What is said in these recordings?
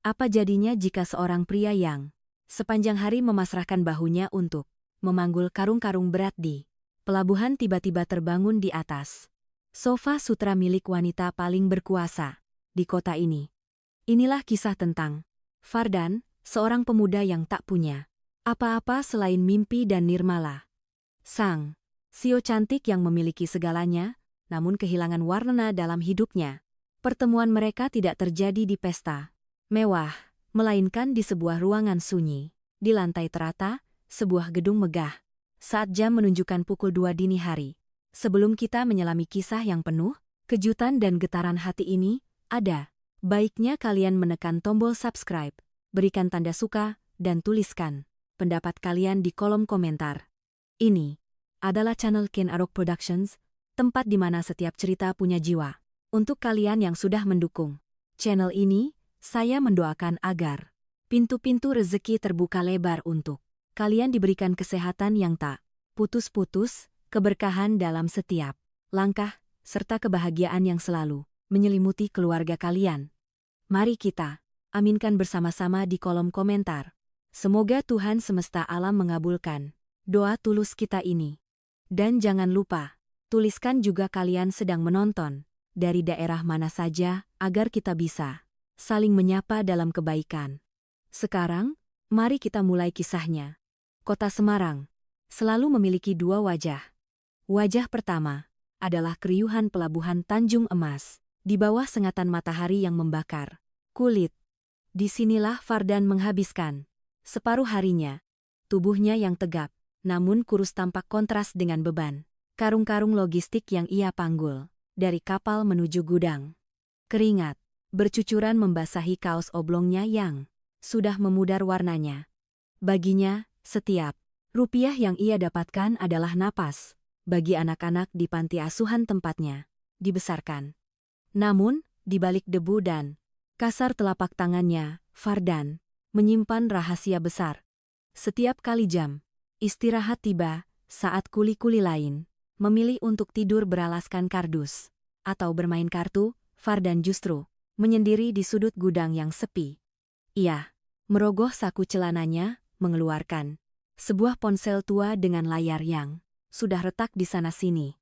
Apa jadinya jika seorang pria yang sepanjang hari memasrahkan bahunya untuk memanggul karung-karung berat di pelabuhan tiba-tiba terbangun di atas sofa sutra milik wanita paling berkuasa di kota ini? Inilah kisah tentang Fardan, seorang pemuda yang tak punya apa-apa selain mimpi dan nirmala. Sang Sio cantik yang memiliki segalanya, namun kehilangan warna dalam hidupnya. Pertemuan mereka tidak terjadi di pesta mewah, melainkan di sebuah ruangan sunyi. Di lantai terata, sebuah gedung megah. Saat jam menunjukkan pukul 2 dini hari. Sebelum kita menyelami kisah yang penuh kejutan dan getaran hati ini, ada baiknya kalian menekan tombol subscribe, berikan tanda suka, dan tuliskan pendapat kalian di kolom komentar. Ini adalah channel Ken Arok Productions, tempat di mana setiap cerita punya jiwa. Untuk kalian yang sudah mendukung channel ini, saya mendoakan agar pintu-pintu rezeki terbuka lebar untuk kalian, diberikan kesehatan yang tak putus-putus, keberkahan dalam setiap langkah, serta kebahagiaan yang selalu menyelimuti keluarga kalian. Mari kita aminkan bersama-sama di kolom komentar. Semoga Tuhan semesta alam mengabulkan doa tulus kita ini. Dan jangan lupa, tuliskan juga kalian sedang menonton dari daerah mana saja agar kita bisa saling menyapa dalam kebaikan. Sekarang, mari kita mulai kisahnya. Kota Semarang selalu memiliki dua wajah. Wajah pertama adalah keriuhan pelabuhan Tanjung Emas, di bawah sengatan matahari yang membakar kulit. Disinilah Fardan menghabiskan separuh harinya. Tubuhnya yang tegap, namun kurus tampak kontras dengan beban karung-karung logistik yang ia panggul dari kapal menuju gudang. Keringat bercucuran membasahi kaos oblongnya yang sudah memudar warnanya. Baginya, setiap rupiah yang ia dapatkan adalah napas bagi anak-anak di panti asuhan tempatnya dibesarkan. Namun, di balik debu dan kasar telapak tangannya, Fardan menyimpan rahasia besar. Setiap kali jam istirahat tiba, saat kuli-kuli lain memilih untuk tidur beralaskan kardus atau bermain kartu, Fardan justru menyendiri di sudut gudang yang sepi. Ia merogoh saku celananya, mengeluarkan sebuah ponsel tua dengan layar yang sudah retak di sana-sini.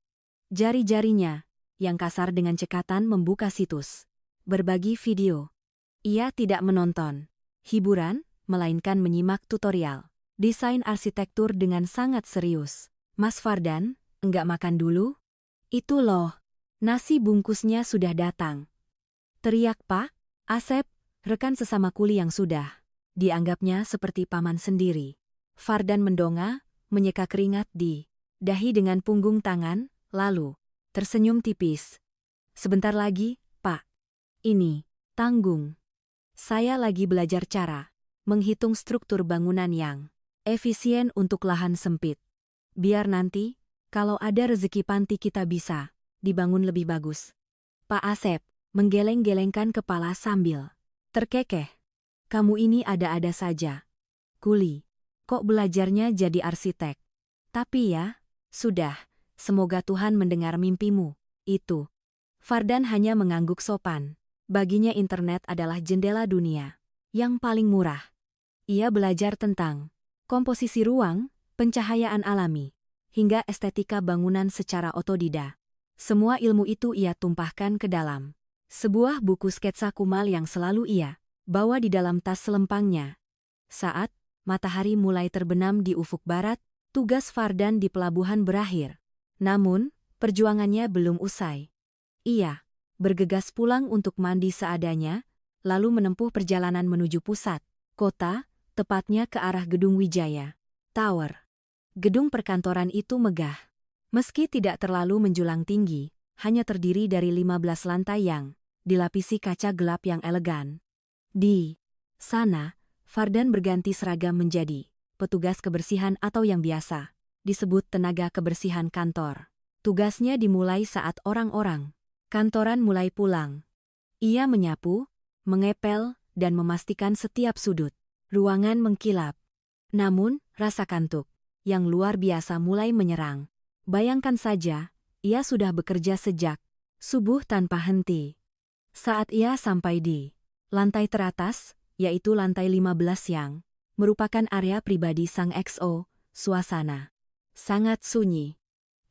Jari-jarinya yang kasar dengan cekatan membuka situs berbagi video. Ia tidak menonton hiburan, melainkan menyimak tutorial desain arsitektur dengan sangat serius. "Mas Fardan, enggak makan dulu? Itu loh, nasi bungkusnya sudah datang," teriak Pak Asep, rekan sesama kuli yang sudah dianggapnya seperti paman sendiri. Fardan mendongak, menyeka keringat di dahi dengan punggung tangan, lalu tersenyum tipis. "Sebentar lagi, Pak. Ini tanggung. Saya lagi belajar cara menghitung struktur bangunan yang efisien untuk lahan sempit. Biar nanti, kalau ada rezeki panti kita bisa dibangun lebih bagus." Pak Asep menggeleng-gelengkan kepala sambil terkekeh. "Kamu ini ada-ada saja. Kuli, kok belajarnya jadi arsitek? Tapi ya, sudah, semoga Tuhan mendengar mimpimu itu." Fardan hanya mengangguk sopan. Baginya internet adalah jendela dunia yang paling murah. Ia belajar tentang komposisi ruang, pencahayaan alami, hingga estetika bangunan secara otodidak. Semua ilmu itu ia tumpahkan ke dalam sebuah buku sketsa kumal yang selalu ia bawa di dalam tas selempangnya. Saat matahari mulai terbenam di ufuk barat, tugas Fardan di pelabuhan berakhir. Namun, perjuangannya belum usai. Ia bergegas pulang untuk mandi seadanya, lalu menempuh perjalanan menuju pusat kota, tepatnya ke arah Gedung Wijaya Tower. Gedung perkantoran itu megah. Meski tidak terlalu menjulang tinggi, hanya terdiri dari 15 lantai yang dilapisi kaca gelap yang elegan. Di sana, Fardan berganti seragam menjadi petugas kebersihan atau yang biasa disebut tenaga kebersihan kantor. Tugasnya dimulai saat orang-orang kantoran mulai pulang. Ia menyapu, mengepel, dan memastikan setiap sudut ruangan mengkilap. Namun, rasa kantuk yang luar biasa mulai menyerang. Bayangkan saja, ia sudah bekerja sejak subuh tanpa henti. Saat ia sampai di lantai teratas, yaitu lantai 15 yang merupakan area pribadi sang XO. Suasana sangat sunyi.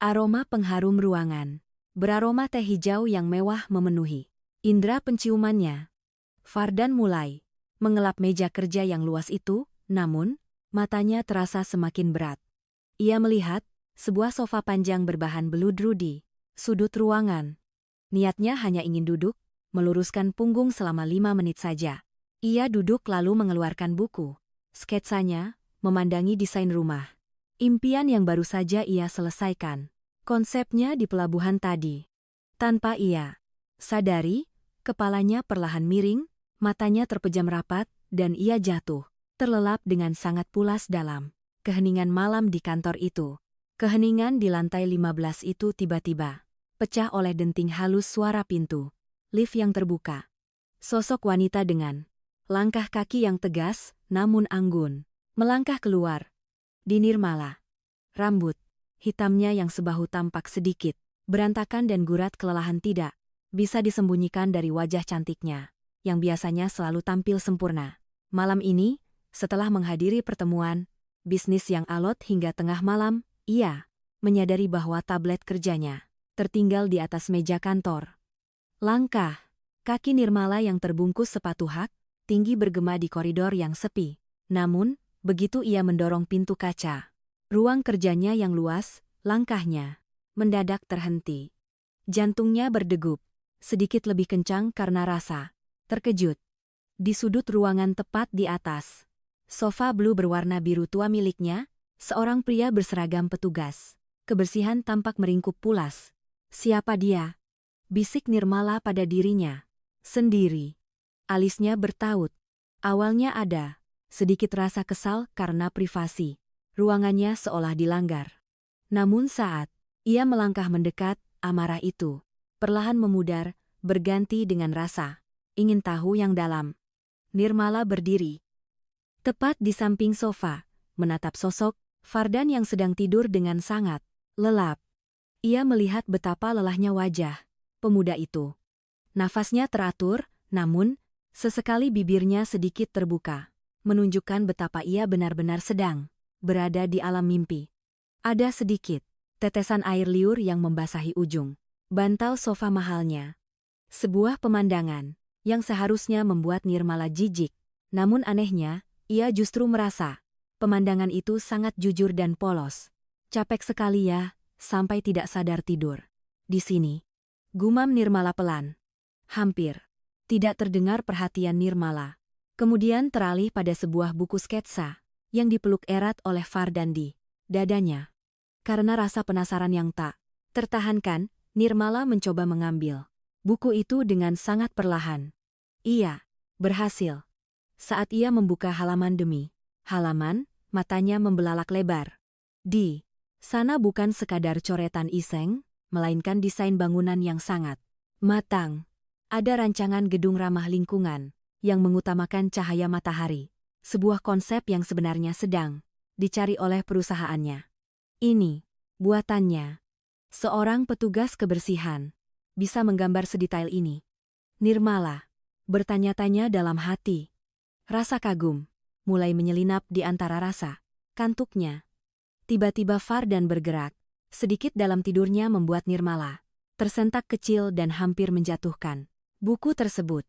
Aroma pengharum ruangan beraroma teh hijau yang mewah memenuhi indera penciumannya. Fardan mulai mengelap meja kerja yang luas itu, namun matanya terasa semakin berat. Ia melihat sebuah sofa panjang berbahan beludru di sudut ruangan. Niatnya hanya ingin duduk, meluruskan punggung selama 5 menit saja. Ia duduk lalu mengeluarkan buku sketsanya, memandangi desain rumah impian yang baru saja ia selesaikan. Konsepnya di pelabuhan tadi. Tanpa ia sadari, kepalanya perlahan miring, matanya terpejam rapat, dan ia jatuh, terlelap dengan sangat pulas dalam keheningan malam di kantor itu. Keheningan di lantai 15 itu tiba-tiba pecah oleh denting halus suara pintu lift yang terbuka. Sosok wanita dengan langkah kaki yang tegas, namun anggun, melangkah keluar. Di Nirmala. Rambut hitamnya yang sebahu tampak sedikit berantakan dan gurat kelelahan tidak bisa disembunyikan dari wajah cantiknya, yang biasanya selalu tampil sempurna. Malam ini, setelah menghadiri pertemuan bisnis yang alot hingga tengah malam, ia menyadari bahwa tablet kerjanya tertinggal di atas meja kantor. Langkah kaki Nirmala yang terbungkus sepatu hak tinggi bergema di koridor yang sepi. Namun, begitu ia mendorong pintu kaca ruang kerjanya yang luas, langkahnya mendadak terhenti. Jantungnya berdegup sedikit lebih kencang karena rasa terkejut. Di sudut ruangan tepat di atas sofa blue berwarna biru tua miliknya, seorang pria berseragam petugas kebersihan tampak meringkuk pulas. Siapa dia? Bisik Nirmala pada dirinya sendiri. Alisnya bertaut. Awalnya ada sedikit rasa kesal karena privasi ruangannya seolah dilanggar. Namun saat ia melangkah mendekat, amarah itu perlahan memudar, berganti dengan rasa ingin tahu yang dalam. Nirmala berdiri tepat di samping sofa, menatap sosok Fardan yang sedang tidur dengan sangat lelap. Ia melihat betapa lelahnya wajah pemuda itu. Nafasnya teratur, namun sesekali bibirnya sedikit terbuka, menunjukkan betapa ia benar-benar sedang berada di alam mimpi. Ada sedikit tetesan air liur yang membasahi ujung bantal sofa mahalnya. Sebuah pemandangan yang seharusnya membuat Nirmala jijik, namun anehnya, ia justru merasa pemandangan itu sangat jujur dan polos. Capek sekali ya, sampai tidak sadar tidur di sini. Gumam Nirmala pelan. Hampir tidak terdengar perhatian Nirmala. Kemudian teralih pada sebuah buku sketsa yang dipeluk erat oleh Fardan di dadanya. Karena rasa penasaran yang tak tertahankan, Nirmala mencoba mengambil buku itu dengan sangat perlahan. Ia berhasil. Saat ia membuka halaman demi halaman, matanya membelalak lebar. Di sana bukan sekadar coretan iseng, melainkan desain bangunan yang sangat matang. Ada rancangan gedung ramah lingkungan yang mengutamakan cahaya matahari. Sebuah konsep yang sebenarnya sedang dicari oleh perusahaannya. Ini buatannya seorang petugas kebersihan. Bisa menggambar sedetail ini. Nirmala bertanya-tanya dalam hati. Rasa kagum mulai menyelinap di antara rasa kantuknya. Tiba-tiba Fardan bergerak. Sedikit dalam tidurnya membuat Nirmala tersentak kecil dan hampir menjatuhkan buku tersebut.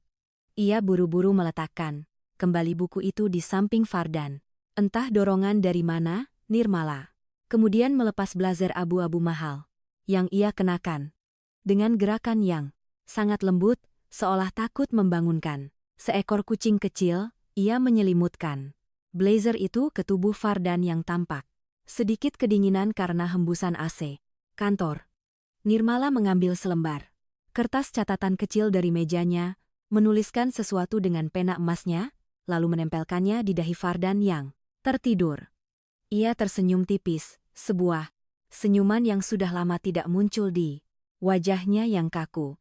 Ia buru-buru meletakkan kembali buku itu di samping Fardan. Entah dorongan dari mana, Nirmala kemudian melepas blazer abu-abu mahal yang ia kenakan. Dengan gerakan yang sangat lembut, seolah takut membangunkan seekor kucing kecil, ia menyelimutkan blazer itu ke tubuh Fardan yang tampak sedikit kedinginan karena hembusan AC kantor. Nirmala mengambil selembar kertas catatan kecil dari mejanya, menuliskan sesuatu dengan pena emasnya, lalu menempelkannya di dahi Fardan yang tertidur. Ia tersenyum tipis, sebuah senyuman yang sudah lama tidak muncul di wajahnya yang kaku.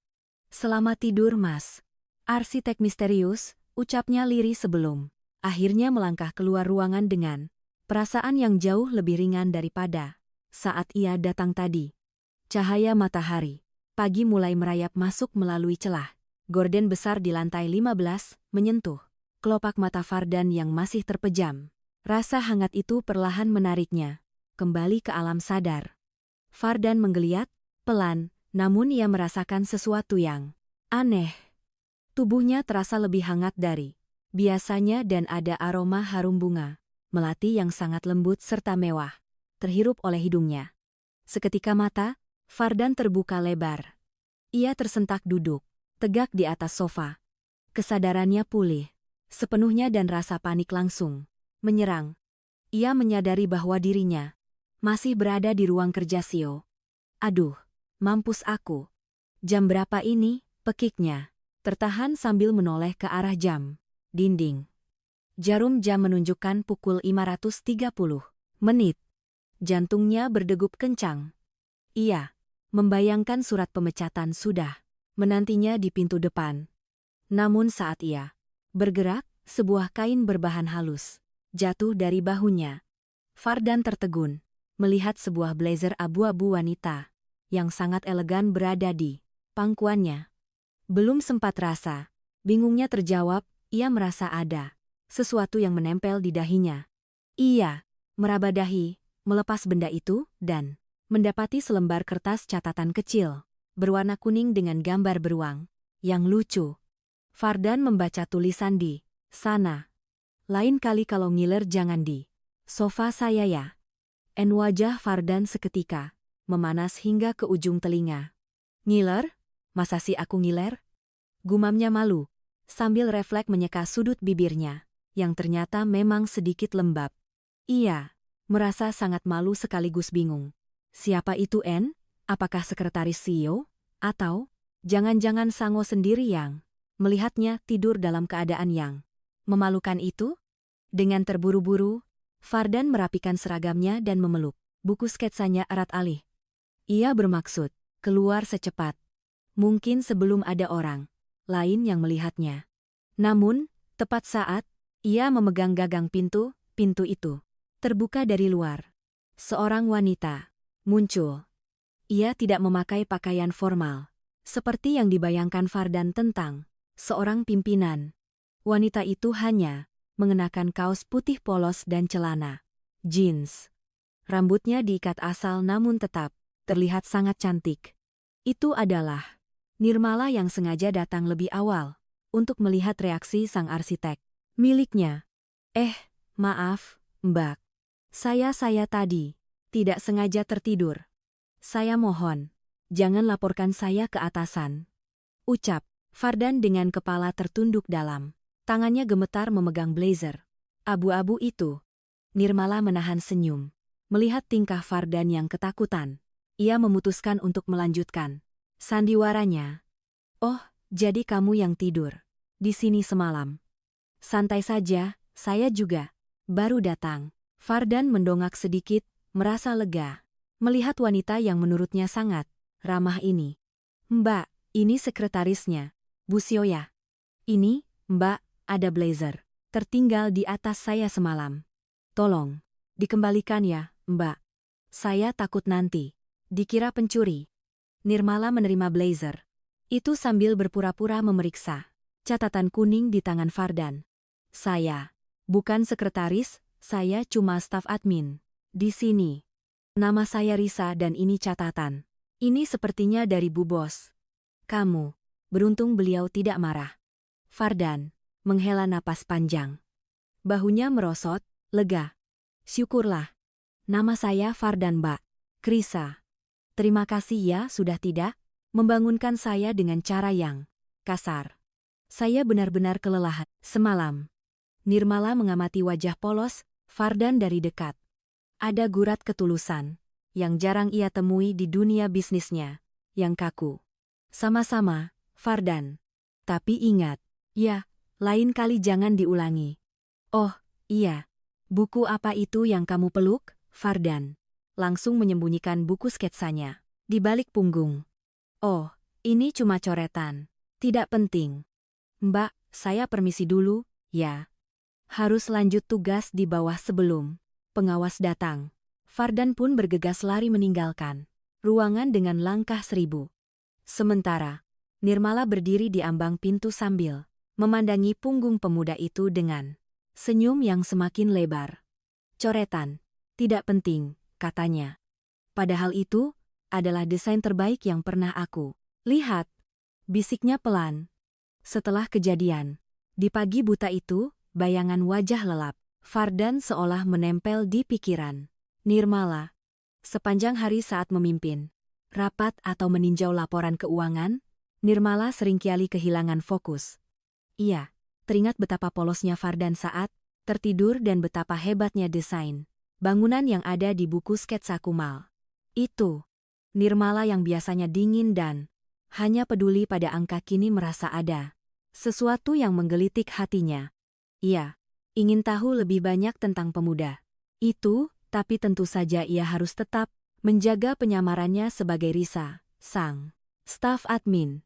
"Selamat tidur, Mas. Arsitek misterius," ucapnya lirih sebelum akhirnya melangkah keluar ruangan dengan perasaan yang jauh lebih ringan daripada saat ia datang tadi. Cahaya matahari pagi mulai merayap masuk melalui celah gorden besar di lantai 15, menyentuh kelopak mata Fardan yang masih terpejam. Rasa hangat itu perlahan menariknya kembali ke alam sadar. Fardan menggeliat, pelan, namun ia merasakan sesuatu yang aneh. Tubuhnya terasa lebih hangat dari biasanya dan ada aroma harum bunga melati yang sangat lembut serta mewah terhirup oleh hidungnya. Seketika mata Fardan terbuka lebar. Ia tersentak duduk tegak di atas sofa. Kesadarannya pulih sepenuhnya dan rasa panik langsung menyerang. Ia menyadari bahwa dirinya masih berada di ruang kerja Sio. Aduh, mampus aku. Jam berapa ini? Pekiknya. Tertahan sambil menoleh ke arah jam dinding. Jarum jam menunjukkan pukul 530 menit. Jantungnya berdegup kencang. Ia membayangkan surat pemecatan sudah menantinya di pintu depan. Namun saat ia bergerak, sebuah kain berbahan halus jatuh dari bahunya. Fardan tertegun melihat sebuah blazer abu-abu wanita yang sangat elegan berada di pangkuannya. Belum sempat rasa bingungnya terjawab, ia merasa ada sesuatu yang menempel di dahinya. Ia meraba dahi, melepas benda itu, dan mendapati selembar kertas catatan kecil berwarna kuning dengan gambar beruang yang lucu. Fardan membaca tulisan di sana. Lain kali kalau ngiler jangan di sofa saya ya. Wajah Fardan seketika memanas hingga ke ujung telinga. Ngiler? Masa sih aku ngiler? Gumamnya malu, sambil refleks menyeka sudut bibirnya, yang ternyata memang sedikit lembab. Ia merasa sangat malu sekaligus bingung. Siapa itu N? Apakah sekretaris CEO? Atau jangan-jangan Sango sendiri yang melihatnya tidur dalam keadaan yang memalukan itu? Dengan terburu-buru, Fardan merapikan seragamnya dan memeluk buku sketsanya erat-alih. Ia bermaksud keluar secepat mungkin sebelum ada orang lain yang melihatnya. Namun, tepat saat ia memegang gagang pintu itu terbuka dari luar. Seorang wanita muncul. Ia tidak memakai pakaian formal, seperti yang dibayangkan Fardan tentang seorang pimpinan. Wanita itu hanya mengenakan kaos putih polos dan celana jeans. Rambutnya diikat asal namun tetap terlihat sangat cantik. Itu adalah Nirmala yang sengaja datang lebih awal untuk melihat reaksi sang arsitek miliknya. Maaf, Mbak. Saya tadi tidak sengaja tertidur. Saya mohon, jangan laporkan saya ke atasan. Ucap Fardan dengan kepala tertunduk dalam. Tangannya gemetar memegang blazer abu-abu itu. Nirmala menahan senyum. Melihat tingkah Fardan yang ketakutan, ia memutuskan untuk melanjutkan sandiwaranya. Oh, jadi kamu yang tidur di sini semalam. Santai saja, saya juga baru datang. Fardan mendongak sedikit, merasa lega melihat wanita yang menurutnya sangat ramah ini. Mbak, ini sekretarisnya, Bu Sioya. Ini, Mbak, ada blazer tertinggal di atas saya semalam. Tolong dikembalikan ya, Mbak. Saya takut nanti dikira pencuri. Nirmala menerima blazer itu sambil berpura-pura memeriksa catatan kuning di tangan Fardan. Saya bukan sekretaris, saya cuma staf admin di sini. Nama saya Risa dan ini catatan. Ini sepertinya dari Bu Bos. Kamu beruntung beliau tidak marah. Fardan menghela napas panjang. Bahunya merosot, lega. Syukurlah. Nama saya Fardan, Mbak. Krisa. Terima kasih ya sudah tidak membangunkan saya dengan cara yang kasar. Saya benar-benar kelelahan semalam. Nirmala mengamati wajah polos Fardan dari dekat. Ada gurat ketulusan yang jarang ia temui di dunia bisnisnya, yang kaku. Sama-sama, Fardan. Tapi ingat, ya, lain kali jangan diulangi. Oh, iya. Buku apa itu yang kamu peluk, Fardan? Langsung menyembunyikan buku sketsanya di balik punggung. Oh, ini cuma coretan. Tidak penting. Mbak, saya permisi dulu, ya. Harus lanjut tugas di bawah sebelum pengawas datang. Fardan pun bergegas lari meninggalkan ruangan dengan langkah 1000. Sementara, Nirmala berdiri di ambang pintu sambil memandangi punggung pemuda itu dengan senyum yang semakin lebar. Coretan, tidak penting, katanya. Padahal itu adalah desain terbaik yang pernah aku lihat, bisiknya pelan. Setelah kejadian, di pagi buta itu, bayangan wajah lelap Fardan seolah menempel di pikiran Nirmala. Sepanjang hari saat memimpin rapat atau meninjau laporan keuangan, Nirmala seringkali kehilangan fokus. Ia teringat betapa polosnya Fardan saat tertidur dan betapa hebatnya desain bangunan yang ada di buku sketsa Kumal. Itu, Nirmala yang biasanya dingin dan hanya peduli pada angka kini merasa ada sesuatu yang menggelitik hatinya. Ia ingin tahu lebih banyak tentang pemuda itu, tapi tentu saja ia harus tetap menjaga penyamarannya sebagai Risa, sang staf admin.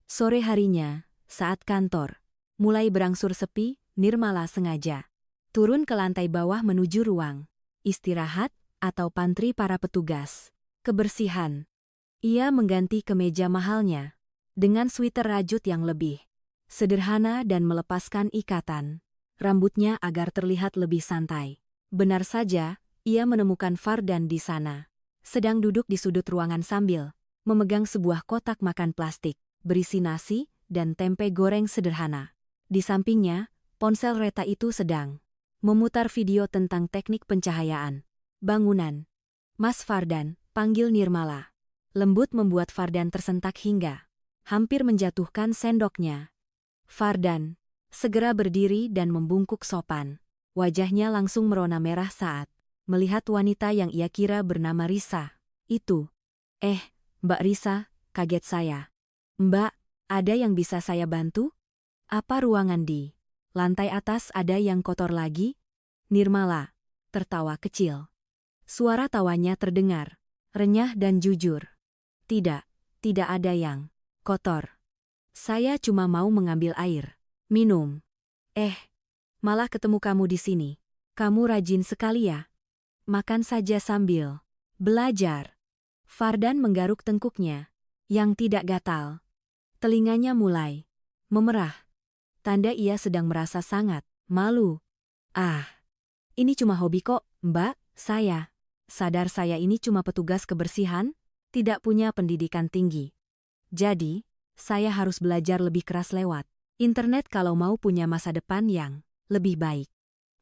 Sore harinya, saat kantor mulai berangsur sepi, Nirmala sengaja turun ke lantai bawah menuju ruang istirahat atau pantry para petugas kebersihan. Ia mengganti kemeja mahalnya dengan sweater rajut yang lebih sederhana dan melepaskan ikatan rambutnya agar terlihat lebih santai. Benar saja, ia menemukan Fardan di sana, sedang duduk di sudut ruangan sambil memegang sebuah kotak makan plastik berisi nasi dan tempe goreng sederhana. Di sampingnya, ponsel Reta itu sedang memutar video tentang teknik pencahayaan bangunan. Mas Fardan, panggil Nirmala. Lembut membuat Fardan tersentak hingga hampir menjatuhkan sendoknya. Fardan segera berdiri dan membungkuk sopan. Wajahnya langsung merona merah saat melihat wanita yang ia kira bernama Risa. Itu. Mbak Risa, kaget saya. Mbak, ada yang bisa saya bantu? Apa ruangan di lantai atas ada yang kotor lagi? Nirmala tertawa kecil. Suara tawanya terdengar renyah dan jujur. Tidak ada yang kotor. Saya cuma mau mengambil air minum. Malah ketemu kamu di sini. Kamu rajin sekali ya. Makan saja sambil belajar. Fardan menggaruk tengkuknya yang tidak gatal. Telinganya mulai memerah. Tanda ia sedang merasa sangat malu. Ini cuma hobi kok, Mbak. Saya sadar saya ini cuma petugas kebersihan, tidak punya pendidikan tinggi. Jadi, saya harus belajar lebih keras lewat internet kalau mau punya masa depan yang lebih baik.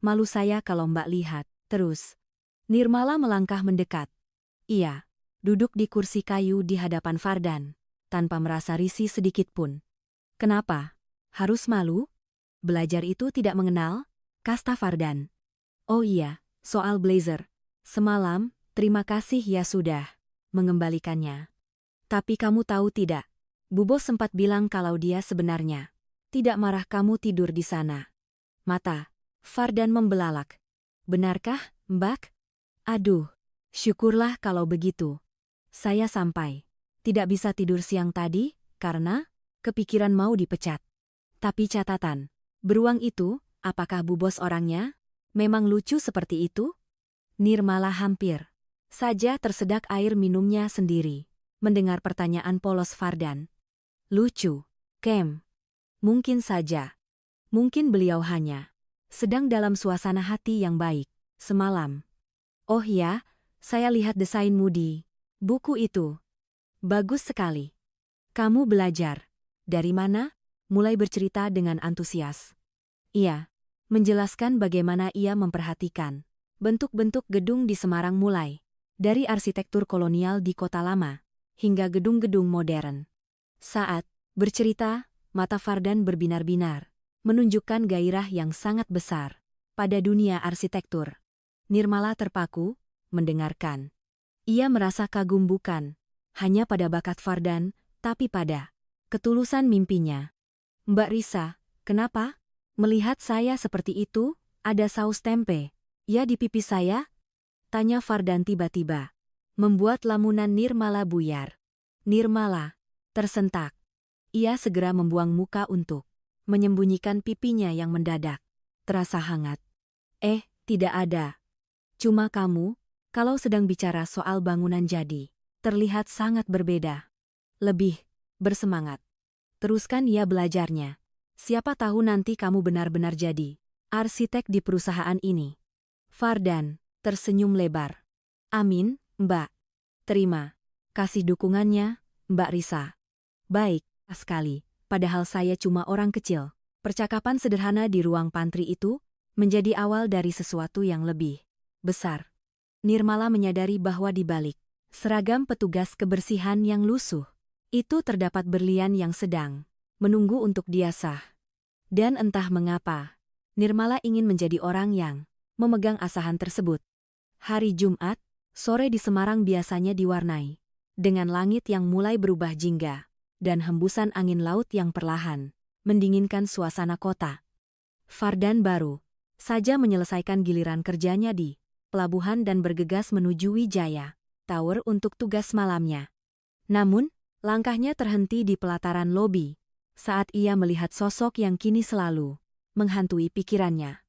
Malu saya kalau Mbak lihat. Terus, Nirmala melangkah mendekat. Ia duduk di kursi kayu di hadapan Fardan, tanpa merasa risih sedikit pun. Kenapa? Harus malu? Belajar itu tidak mengenal, kasta Fardan. Oh iya, soal blazer. Semalam, terima kasih ya sudah mengembalikannya. Tapi kamu tahu tidak? Bu Bos sempat bilang kalau dia sebenarnya tidak marah kamu tidur di sana. Mata Fardan membelalak. Benarkah, Mbak? Aduh, syukurlah kalau begitu. Saya sampai tidak bisa tidur siang tadi karena kepikiran mau dipecat. Tapi catatan, beruang itu, apakah Bu Bos orangnya? Memang lucu seperti itu? Nirmala hampir saja tersedak air minumnya sendiri mendengar pertanyaan polos Fardan. Lucu, Kem. Mungkin saja. Mungkin beliau hanya sedang dalam suasana hati yang baik semalam. Oh ya, saya lihat desainmu di buku itu. Bagus sekali. Kamu belajar dari mana? Mulai bercerita dengan antusias. Ia menjelaskan bagaimana ia memperhatikan bentuk-bentuk gedung di Semarang mulai dari arsitektur kolonial di Kota Lama hingga gedung-gedung modern. Saat bercerita, mata Fardan berbinar-binar, menunjukkan gairah yang sangat besar pada dunia arsitektur. Nirmala terpaku, mendengarkan. Ia merasa kagum bukan hanya pada bakat Fardan, tapi pada ketulusan mimpinya. Mbak Risa, kenapa? Melihat saya seperti itu, ada saus tempe ya di pipi saya? Tanya Fardan tiba-tiba, membuat lamunan Nirmala buyar. Nirmala tersentak. Ia segera membuang muka untuk menyembunyikan pipinya yang mendadak terasa hangat. Tidak ada. Cuma kamu, kalau sedang bicara soal bangunan jadi, terlihat sangat berbeda. Lebih bersemangat. Teruskan ia belajarnya. Siapa tahu nanti kamu benar-benar jadi arsitek di perusahaan ini. Fardan tersenyum lebar. Amin, Mbak. Terima kasih dukungannya, Mbak Risa. Baik, sekali. Padahal saya cuma orang kecil. Percakapan sederhana di ruang pantry itu menjadi awal dari sesuatu yang lebih besar. Nirmala menyadari bahwa di balik seragam petugas kebersihan yang lusuh, itu terdapat berlian yang sedang menunggu untuk diasah. Dan entah mengapa, Nirmala ingin menjadi orang yang memegang asahan tersebut. Hari Jumat, sore di Semarang biasanya diwarnai dengan langit yang mulai berubah jingga dan hembusan angin laut yang perlahan mendinginkan suasana kota. Fardan baru saja menyelesaikan giliran kerjanya di pelabuhan dan bergegas menuju Wijaya Tower untuk tugas malamnya. Namun, langkahnya terhenti di pelataran lobi saat ia melihat sosok yang kini selalu menghantui pikirannya.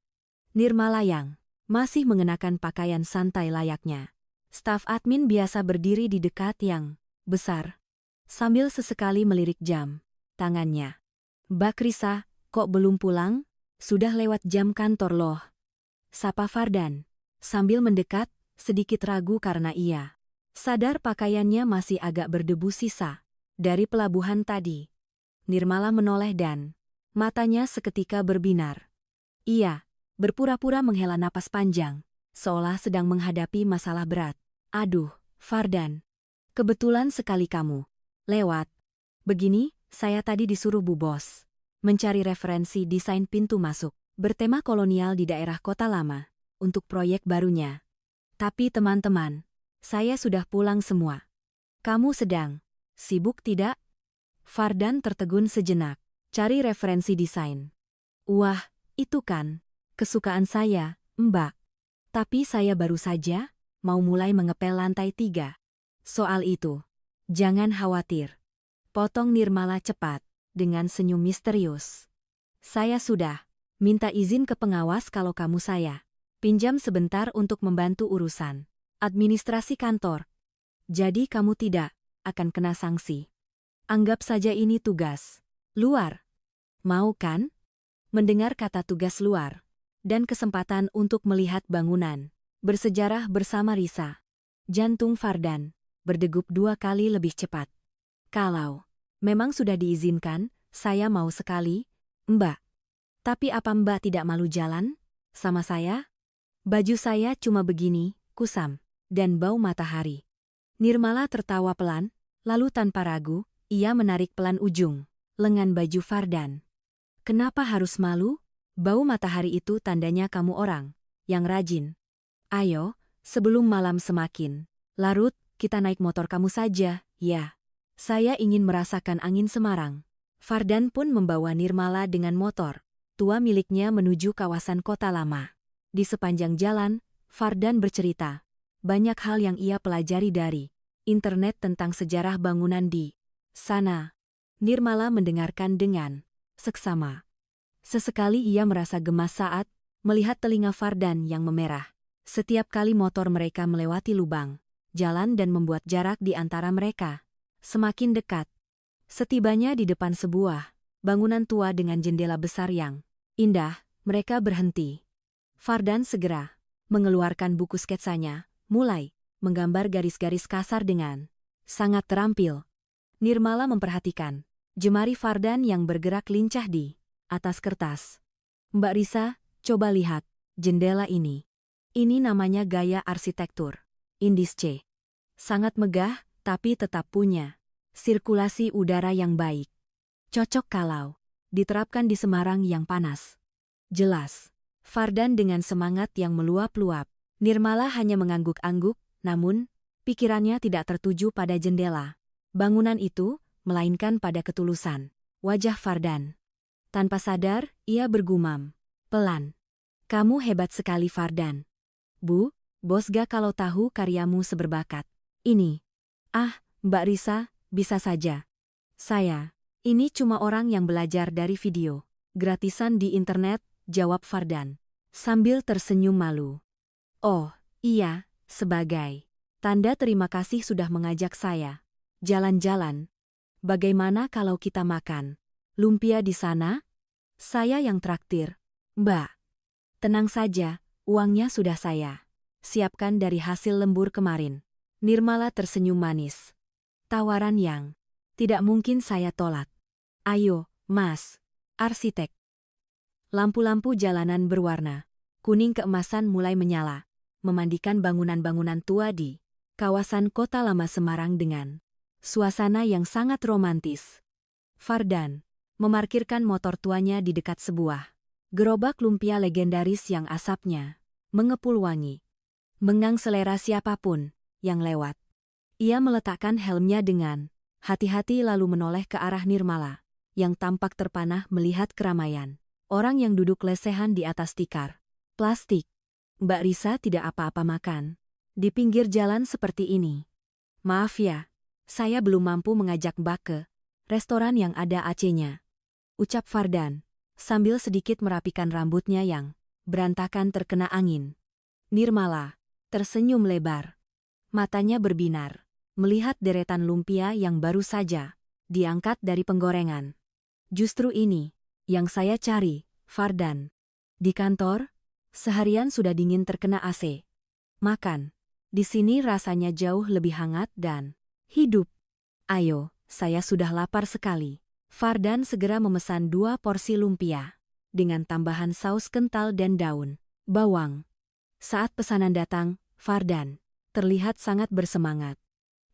Nirmala yang masih mengenakan pakaian santai layaknya staf admin biasa berdiri di dekat yang besar, sambil sesekali melirik jam tangannya. Mbak Risa, kok belum pulang? Sudah lewat jam kantor loh. Sapa Fardan, sambil mendekat, sedikit ragu karena ia sadar pakaiannya masih agak berdebu sisa dari pelabuhan tadi. Nirmala menoleh dan matanya seketika berbinar. Ia berpura-pura menghela napas panjang, seolah sedang menghadapi masalah berat. Aduh, Fardan. Kebetulan sekali kamu lewat. Begini, saya tadi disuruh Bu Bos mencari referensi desain pintu masuk bertema kolonial di daerah Kota Lama untuk proyek barunya. Tapi teman-teman, saya sudah pulang semua. Kamu sedang sibuk tidak? Fardan tertegun sejenak. Cari referensi desain. Wah, itu kan kesukaan saya, Mbak. Tapi saya baru saja mau mulai mengepel lantai 3. Soal itu, jangan khawatir. Potong Nirmala cepat dengan senyum misterius. Saya sudah minta izin ke pengawas kalau kamu saya pinjam sebentar untuk membantu urusan administrasi kantor. Jadi kamu tidak akan kena sanksi. Anggap saja ini tugas luar. Mau kan? Mendengar kata tugas luar dan kesempatan untuk melihat bangunan bersejarah bersama Risa, jantung Fardan berdegup 2 kali lebih cepat. Kalau memang sudah diizinkan, saya mau sekali, Mbak. Tapi apa Mbak tidak malu jalan sama saya? Baju saya cuma begini, kusam, dan bau matahari. Nirmala tertawa pelan, lalu tanpa ragu, ia menarik pelan ujung lengan baju Fardan. Kenapa harus malu? Bau matahari itu tandanya kamu orang yang rajin. Ayo, sebelum malam semakin larut, kita naik motor kamu saja, ya. Saya ingin merasakan angin Semarang. Fardan pun membawa Nirmala dengan motor tua miliknya menuju kawasan Kota Lama. Di sepanjang jalan, Fardan bercerita banyak hal yang ia pelajari dari internet tentang sejarah bangunan di sana. Nirmala mendengarkan dengan seksama. Sesekali ia merasa gemas saat melihat telinga Fardan yang memerah setiap kali motor mereka melewati lubang jalan dan membuat jarak di antara mereka semakin dekat. Setibanya di depan sebuah bangunan tua dengan jendela besar yang indah, mereka berhenti. Fardan segera mengeluarkan buku sketsanya, mulai menggambar garis-garis kasar dengan sangat terampil. Nirmala memperhatikan jemari Fardan yang bergerak lincah di atas kertas. Mbak Risa, coba lihat jendela ini. Ini namanya gaya arsitektur Indische. Sangat megah, tapi tetap punya sirkulasi udara yang baik. Cocok kalau diterapkan di Semarang yang panas. Jelas. Fardan dengan semangat yang meluap-luap. Nirmala hanya mengangguk-angguk, namun pikirannya tidak tertuju pada jendela bangunan itu, melainkan pada ketulusan wajah Fardan. Tanpa sadar, ia bergumam pelan. Kamu hebat sekali Fardan. Bu, bos gak kalau tahu karyamu seberbakat ini. Ah, Mbak Risa, bisa saja. Saya ini cuma orang yang belajar dari video gratisan di internet, jawab Fardan sambil tersenyum malu. Oh, iya, sebagai tanda terima kasih sudah mengajak saya jalan-jalan. Bagaimana kalau kita makan lumpia di sana? Saya yang traktir. Mbak. Tenang saja, uangnya sudah saya siapkan dari hasil lembur kemarin. Nirmala tersenyum manis. Tawaran yang tidak mungkin saya tolak. Ayo, Mas. Arsitek. Lampu-lampu jalanan berwarna kuning keemasan mulai menyala, memandikan bangunan-bangunan tua di kawasan kota lama Semarang dengan suasana yang sangat romantis. Fardan memarkirkan motor tuanya di dekat sebuah gerobak lumpia legendaris yang asapnya mengepul wangi. Mengang selera siapapun yang lewat. Ia meletakkan helmnya dengan hati-hati lalu menoleh ke arah Nirmala, yang tampak terpanah melihat keramaian. Orang yang duduk lesehan di atas tikar plastik. Mbak Risa tidak apa-apa makan di pinggir jalan seperti ini. Maaf ya, saya belum mampu mengajak Mbak ke restoran yang ada AC-nya. Ucap Fardan, sambil sedikit merapikan rambutnya yang berantakan terkena angin. Nirmala tersenyum lebar. Matanya berbinar, melihat deretan lumpia yang baru saja diangkat dari penggorengan. Justru ini yang saya cari, Fardan. Di kantor, seharian sudah dingin terkena AC. Makan. Di sini rasanya jauh lebih hangat dan hidup. Ayo, saya sudah lapar sekali. Fardan segera memesan 2 porsi lumpia dengan tambahan saus kental dan daun bawang. Saat pesanan datang, Fardan terlihat sangat bersemangat.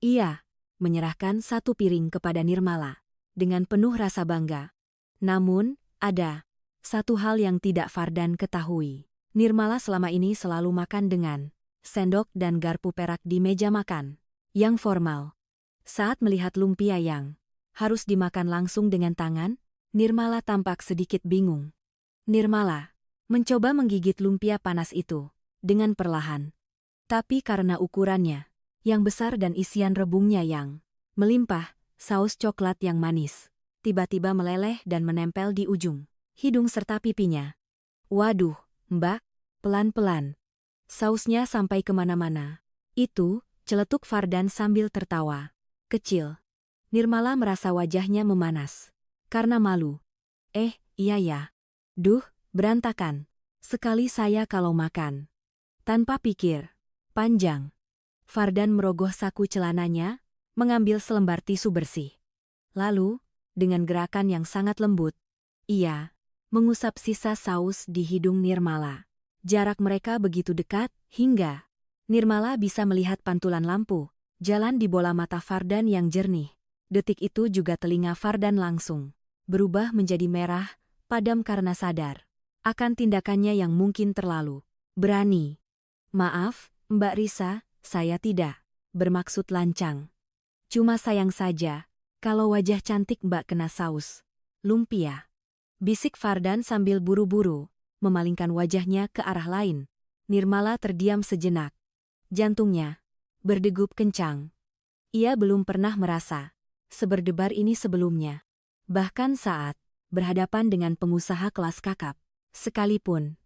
Ia menyerahkan 1 piring kepada Nirmala dengan penuh rasa bangga. Namun, ada satu hal yang tidak Fardan ketahui. Nirmala selama ini selalu makan dengan sendok dan garpu perak di meja makan yang formal. Saat melihat lumpia yang harus dimakan langsung dengan tangan, Nirmala tampak sedikit bingung. Nirmala mencoba menggigit lumpia panas itu dengan perlahan. Tapi karena ukurannya yang besar dan isian rebungnya yang melimpah, saus coklat yang manis tiba-tiba meleleh dan menempel di ujung hidung serta pipinya. Waduh, Mbak, pelan-pelan. Sausnya sampai kemana-mana. Itu, celetuk Fardan sambil tertawa kecil. Nirmala merasa wajahnya memanas karena malu. Iya ya. Duh, berantakan sekali saya kalau makan. Tanpa pikir panjang, Fardan merogoh saku celananya, mengambil selembar tisu bersih. Lalu, dengan gerakan yang sangat lembut, ia mengusap sisa saus di hidung Nirmala. Jarak mereka begitu dekat, hingga Nirmala bisa melihat pantulan lampu jalan di bola mata Fardan yang jernih. Detik itu juga telinga Fardan langsung berubah menjadi merah, padam karena sadar akan tindakannya yang mungkin terlalu berani. Maaf, Mbak Risa, saya tidak bermaksud lancang. Cuma sayang saja kalau wajah cantik Mbak kena saus lumpia. Bisik Fardan sambil buru-buru memalingkan wajahnya ke arah lain. Nirmala terdiam sejenak. Jantungnya berdegup kencang. Ia belum pernah merasa seberdebar ini sebelumnya. Bahkan saat berhadapan dengan pengusaha kelas kakap. Sekalipun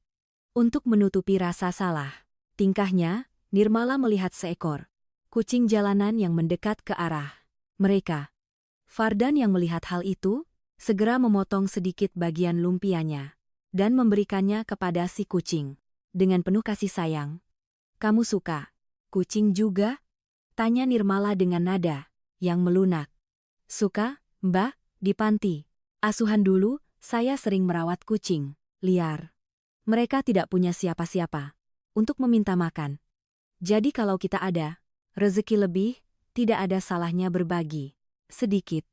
untuk menutupi rasa salah tingkahnya, Nirmala melihat seekor kucing jalanan yang mendekat ke arah mereka. Fardan yang melihat hal itu, segera memotong sedikit bagian lumpianya dan memberikannya kepada si kucing. Dengan penuh kasih sayang. Kamu suka kucing juga? Tanya Nirmala dengan nada yang melunak. Suka, Mbak, di panti asuhan dulu, saya sering merawat kucing liar. Mereka tidak punya siapa-siapa untuk meminta makan. Jadi kalau kita ada rezeki lebih, tidak ada salahnya berbagi sedikit.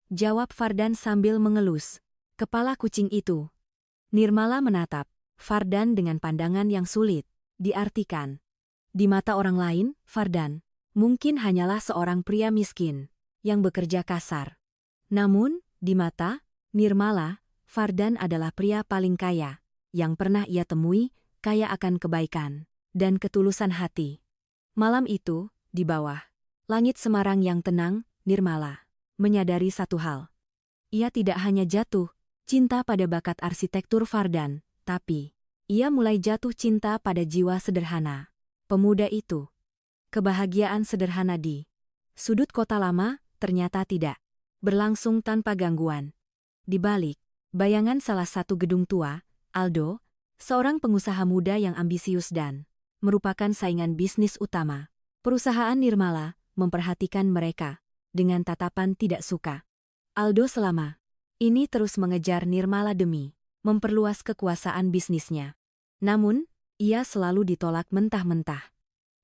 Jawab Fardan sambil mengelus kepala kucing itu. Nirmala menatap Fardan dengan pandangan yang sulit diartikan. Di mata orang lain, Fardan mungkin hanyalah seorang pria miskin yang bekerja kasar. Namun, di mata Nirmala, Fardan adalah pria paling kaya yang pernah ia temui, kaya akan kebaikan dan ketulusan hati. Malam itu, di bawah langit Semarang yang tenang, Nirmala menyadari satu hal. Ia tidak hanya jatuh cinta pada bakat arsitektur Fardan, tapi ia mulai jatuh cinta pada jiwa sederhana pemuda itu. Kebahagiaan sederhana di sudut kota lama ternyata tidak berlangsung tanpa gangguan. Di balik Bayangan salah satu gedung tua, Aldo, seorang pengusaha muda yang ambisius dan merupakan saingan bisnis utama. Perusahaan Nirmala memperhatikan mereka dengan tatapan tidak suka. Aldo selama ini terus mengejar Nirmala demi memperluas kekuasaan bisnisnya. Namun, ia selalu ditolak mentah-mentah.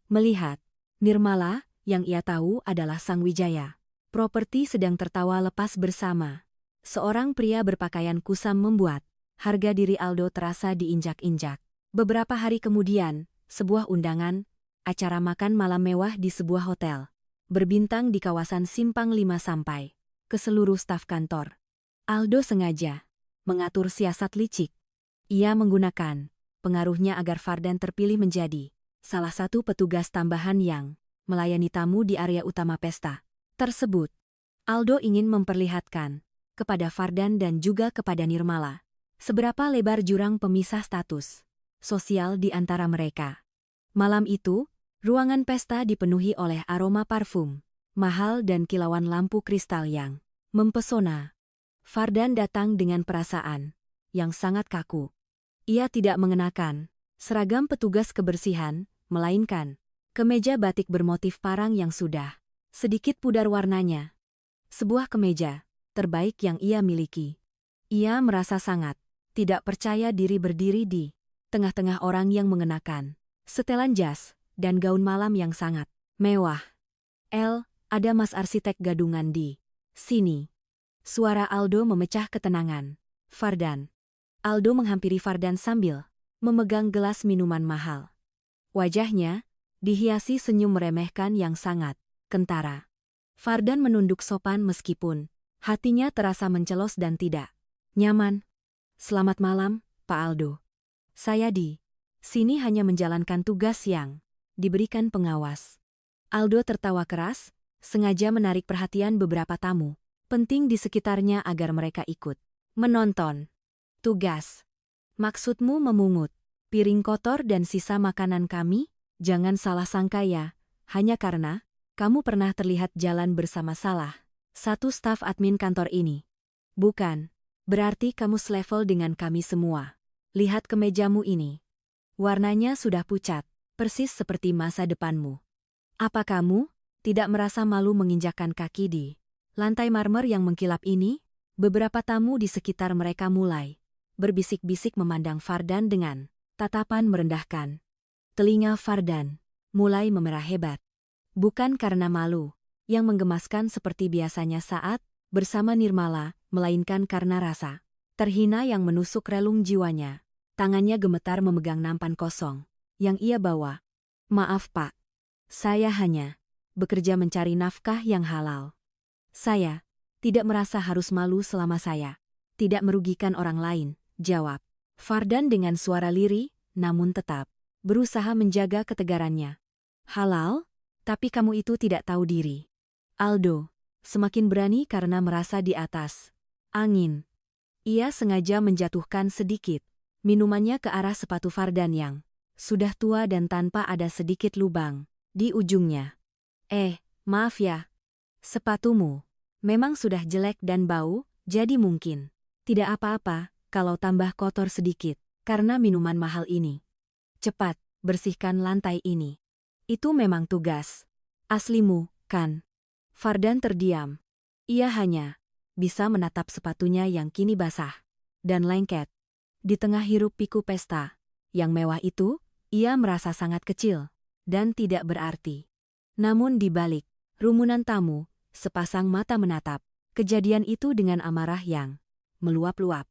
Melihat Nirmala, yang ia tahu adalah Sang Wijaya Properti sedang tertawa lepas bersama seorang pria berpakaian kusam membuat harga diri Aldo terasa diinjak-injak. Beberapa hari kemudian, sebuah undangan, acara makan malam mewah di sebuah hotel berbintang di kawasan Simpang 5 sampai ke seluruh staf kantor. Aldo sengaja mengatur siasat licik. Ia menggunakan pengaruhnya agar Fardan terpilih menjadi salah satu petugas tambahan yang melayani tamu di area utama pesta tersebut. Aldo ingin memperlihatkan kepada Fardan dan juga kepada Nirmala seberapa lebar jurang pemisah status sosial di antara mereka. Malam itu, ruangan pesta dipenuhi oleh aroma parfum mahal dan kilauan lampu kristal yang mempesona. Fardan datang dengan perasaan yang sangat kaku. Ia tidak mengenakan seragam petugas kebersihan, melainkan kemeja batik bermotif parang yang sudah sedikit pudar warnanya. Sebuah kemeja terbaik yang ia miliki. Ia merasa sangat tidak percaya diri berdiri di tengah-tengah orang yang mengenakan setelan jas dan gaun malam yang sangat mewah. Ada Mas arsitek gadungan di sini. Suara Aldo memecah ketenangan. Fardan. Aldo menghampiri Fardan sambil memegang gelas minuman mahal. Wajahnya dihiasi senyum meremehkan yang sangat kentara. Fardan menunduk sopan meskipun hatinya terasa mencelos dan tidak nyaman. "Selamat malam, Pak Aldo. Saya di sini hanya menjalankan tugas yang diberikan pengawas." Aldo tertawa keras, sengaja menarik perhatian beberapa tamu penting di sekitarnya agar mereka ikut menonton. "Tugas? Maksudmu memungut piring kotor dan sisa makanan kami? Jangan salah sangka ya, hanya karena kamu pernah terlihat jalan bersama salah satu staf admin kantor ini. Bukan berarti kamu selevel dengan kami semua. Lihat kemejamu ini. Warnanya sudah pucat, persis seperti masa depanmu. Apa kamu tidak merasa malu menginjakkan kaki di lantai marmer yang mengkilap ini?" Beberapa tamu di sekitar mereka mulai berbisik-bisik memandang Fardan dengan tatapan merendahkan. Telinga Fardan mulai memerah hebat. Bukan karena malu yang menggemaskan seperti biasanya saat bersama Nirmala, melainkan karena rasa terhina yang menusuk relung jiwanya. Tangannya gemetar memegang nampan kosong yang ia bawa. "Maaf Pak, saya hanya bekerja mencari nafkah yang halal. Saya tidak merasa harus malu selama saya tidak merugikan orang lain," jawab Fardan dengan suara lirih, namun tetap berusaha menjaga ketegarannya. "Halal? Tapi kamu itu tidak tahu diri." Aldo semakin berani karena merasa di atas angin. Ia sengaja menjatuhkan sedikit minumannya ke arah sepatu Fardan yang sudah tua dan tanpa ada sedikit lubang di ujungnya. Maaf ya. Sepatumu memang sudah jelek dan bau, jadi mungkin tidak apa-apa kalau tambah kotor sedikit karena minuman mahal ini. Cepat bersihkan lantai ini. Itu memang tugas aslimu, kan?" Fardan terdiam. Ia hanya bisa menatap sepatunya yang kini basah dan lengket. Di tengah hiruk-pikuk pesta yang mewah itu, ia merasa sangat kecil dan tidak berarti. Namun di balik rumunan tamu, sepasang mata menatap kejadian itu dengan amarah yang meluap-luap.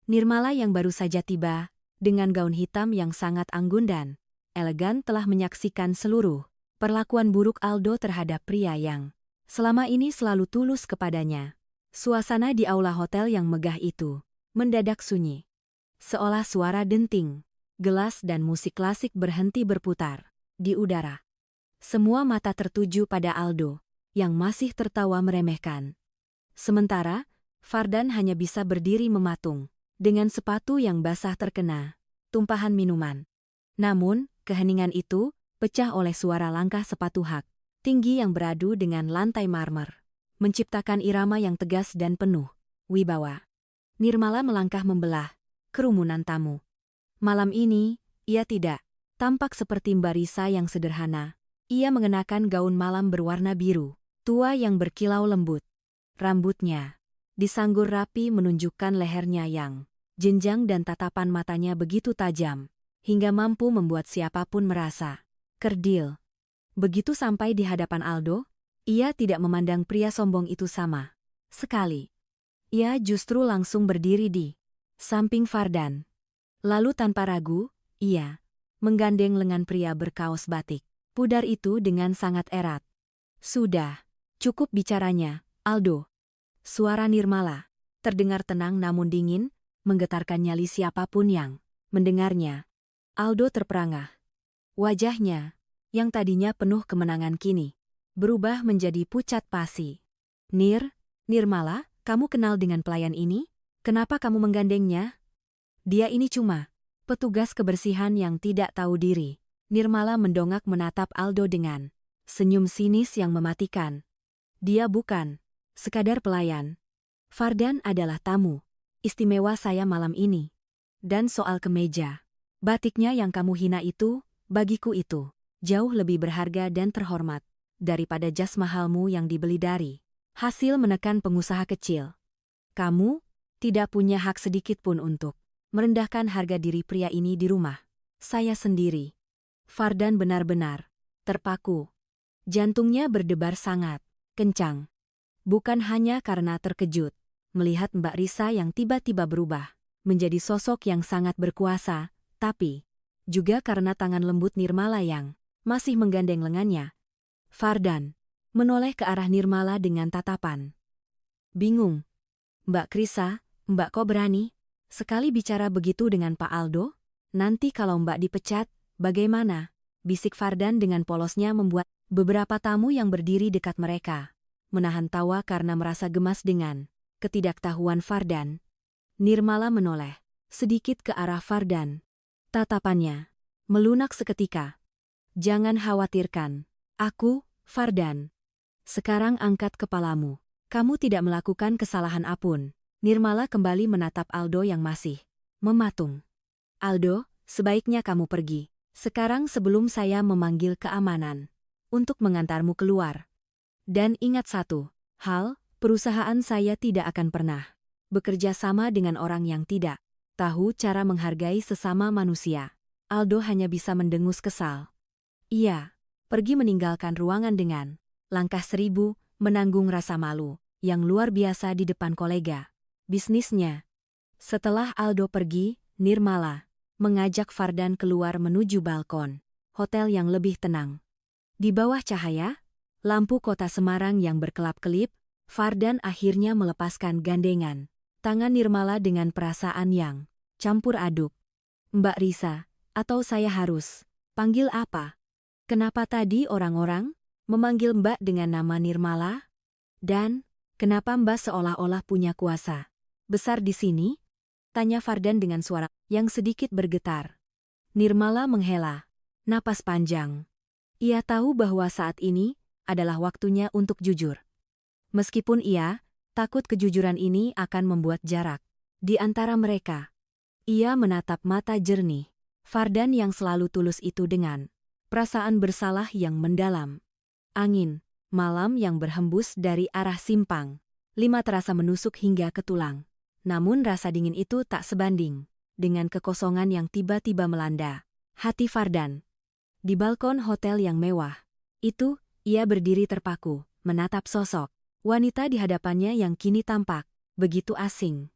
Nirmala yang baru saja tiba, dengan gaun hitam yang sangat anggun dan elegan telah menyaksikan seluruh perlakuan buruk Aldo terhadap pria yang selama ini selalu tulus kepadanya. Suasana di aula hotel yang megah itu mendadak sunyi. Seolah suara denting, gelas dan musik klasik berhenti berputar di udara. Semua mata tertuju pada Aldo, yang masih tertawa meremehkan. Sementara, Fardan hanya bisa berdiri mematung, dengan sepatu yang basah terkena tumpahan minuman. Namun, keheningan itu pecah oleh suara langkah sepatu hak tinggi yang beradu dengan lantai marmer, menciptakan irama yang tegas dan penuh wibawa. Nirmala melangkah membelah kerumunan tamu. Malam ini, ia tidak tampak seperti Mbak Risa yang sederhana. Ia mengenakan gaun malam berwarna biru, tua yang berkilau lembut. Rambutnya disanggur rapi menunjukkan lehernya yang jenjang dan tatapan matanya begitu tajam, hingga mampu membuat siapapun merasa kerdil. Begitu sampai di hadapan Aldo, ia tidak memandang pria sombong itu sama sekali. Ia justru langsung berdiri di samping Fardan. Lalu tanpa ragu, ia menggandeng lengan pria berkaos batik pudar itu dengan sangat erat. Sudah, cukup bicaranya, Aldo. Suara Nirmala terdengar tenang namun dingin, menggetarkan nyali siapapun yang mendengarnya. Aldo terperangah. Wajahnya, yang tadinya penuh kemenangan kini berubah menjadi pucat pasi. Nirmala, kamu kenal dengan pelayan ini? Kenapa kamu menggandengnya? Dia ini cuma petugas kebersihan yang tidak tahu diri. Nirmala mendongak menatap Aldo dengan senyum sinis yang mematikan. Dia bukan sekadar pelayan. Fardan adalah tamu istimewa saya malam ini. Dan soal kemeja batiknya yang kamu hina itu, bagiku itu jauh lebih berharga dan terhormat daripada jas mahalmu yang dibeli dari hasil menekan pengusaha kecil. Kamu tidak punya hak sedikit pun untuk merendahkan harga diri pria ini di rumah saya sendiri. Fardan benar-benar terpaku. Jantungnya berdebar sangat kencang. Bukan hanya karena terkejut melihat Mbak Risa yang tiba-tiba berubah menjadi sosok yang sangat berkuasa, tapi juga karena tangan lembut Nirmala yang masih menggandeng lengannya. Fardan menoleh ke arah Nirmala dengan tatapan bingung. Mbak Risa, Mbak kok berani sekali bicara begitu dengan Pak Aldo? Nanti kalau Mbak dipecat, bagaimana? Bisik Fardan dengan polosnya membuat beberapa tamu yang berdiri dekat mereka menahan tawa karena merasa gemas dengan ketidaktahuan Fardan. Nirmala menoleh sedikit ke arah Fardan. Tatapannya melunak seketika. Jangan khawatirkan. Aku, Fardan. Sekarang angkat kepalamu. Kamu tidak melakukan kesalahan apapun. Nirmala kembali menatap Aldo yang masih mematung. Aldo, sebaiknya kamu pergi sekarang sebelum saya memanggil keamanan untuk mengantarmu keluar. Dan ingat satu hal, perusahaan saya tidak akan pernah bekerja sama dengan orang yang tidak tahu cara menghargai sesama manusia. Aldo hanya bisa mendengus kesal. Ia pergi meninggalkan ruangan dengan langkah 1000, menanggung rasa malu yang luar biasa di depan kolega bisnisnya. Setelah Aldo pergi, Nirmala mengajak Fardan keluar menuju balkon hotel yang lebih tenang. Di bawah cahaya lampu kota Semarang yang berkelap-kelip, Fardan akhirnya melepaskan gandengan tangan Nirmala dengan perasaan yang campur aduk. Mbak Risa, atau saya harus panggil apa? Kenapa tadi orang-orang memanggil Mbak dengan nama Nirmala? Dan kenapa Mbak seolah-olah punya kuasa besar di sini? Tanya Fardan dengan suara yang sedikit bergetar. Nirmala menghela napas panjang. Ia tahu bahwa saat ini adalah waktunya untuk jujur. Meskipun ia takut kejujuran ini akan membuat jarak di antara mereka. Ia menatap mata jernih Fardan yang selalu tulus itu dengan perasaan bersalah yang mendalam. Angin malam yang berhembus dari arah simpang 5 terasa menusuk hingga ke tulang. Namun rasa dingin itu tak sebanding dengan kekosongan yang tiba-tiba melanda hati Fardan. Di balkon hotel yang mewah itu, ia berdiri terpaku, menatap sosok wanita di hadapannya yang kini tampak begitu asing.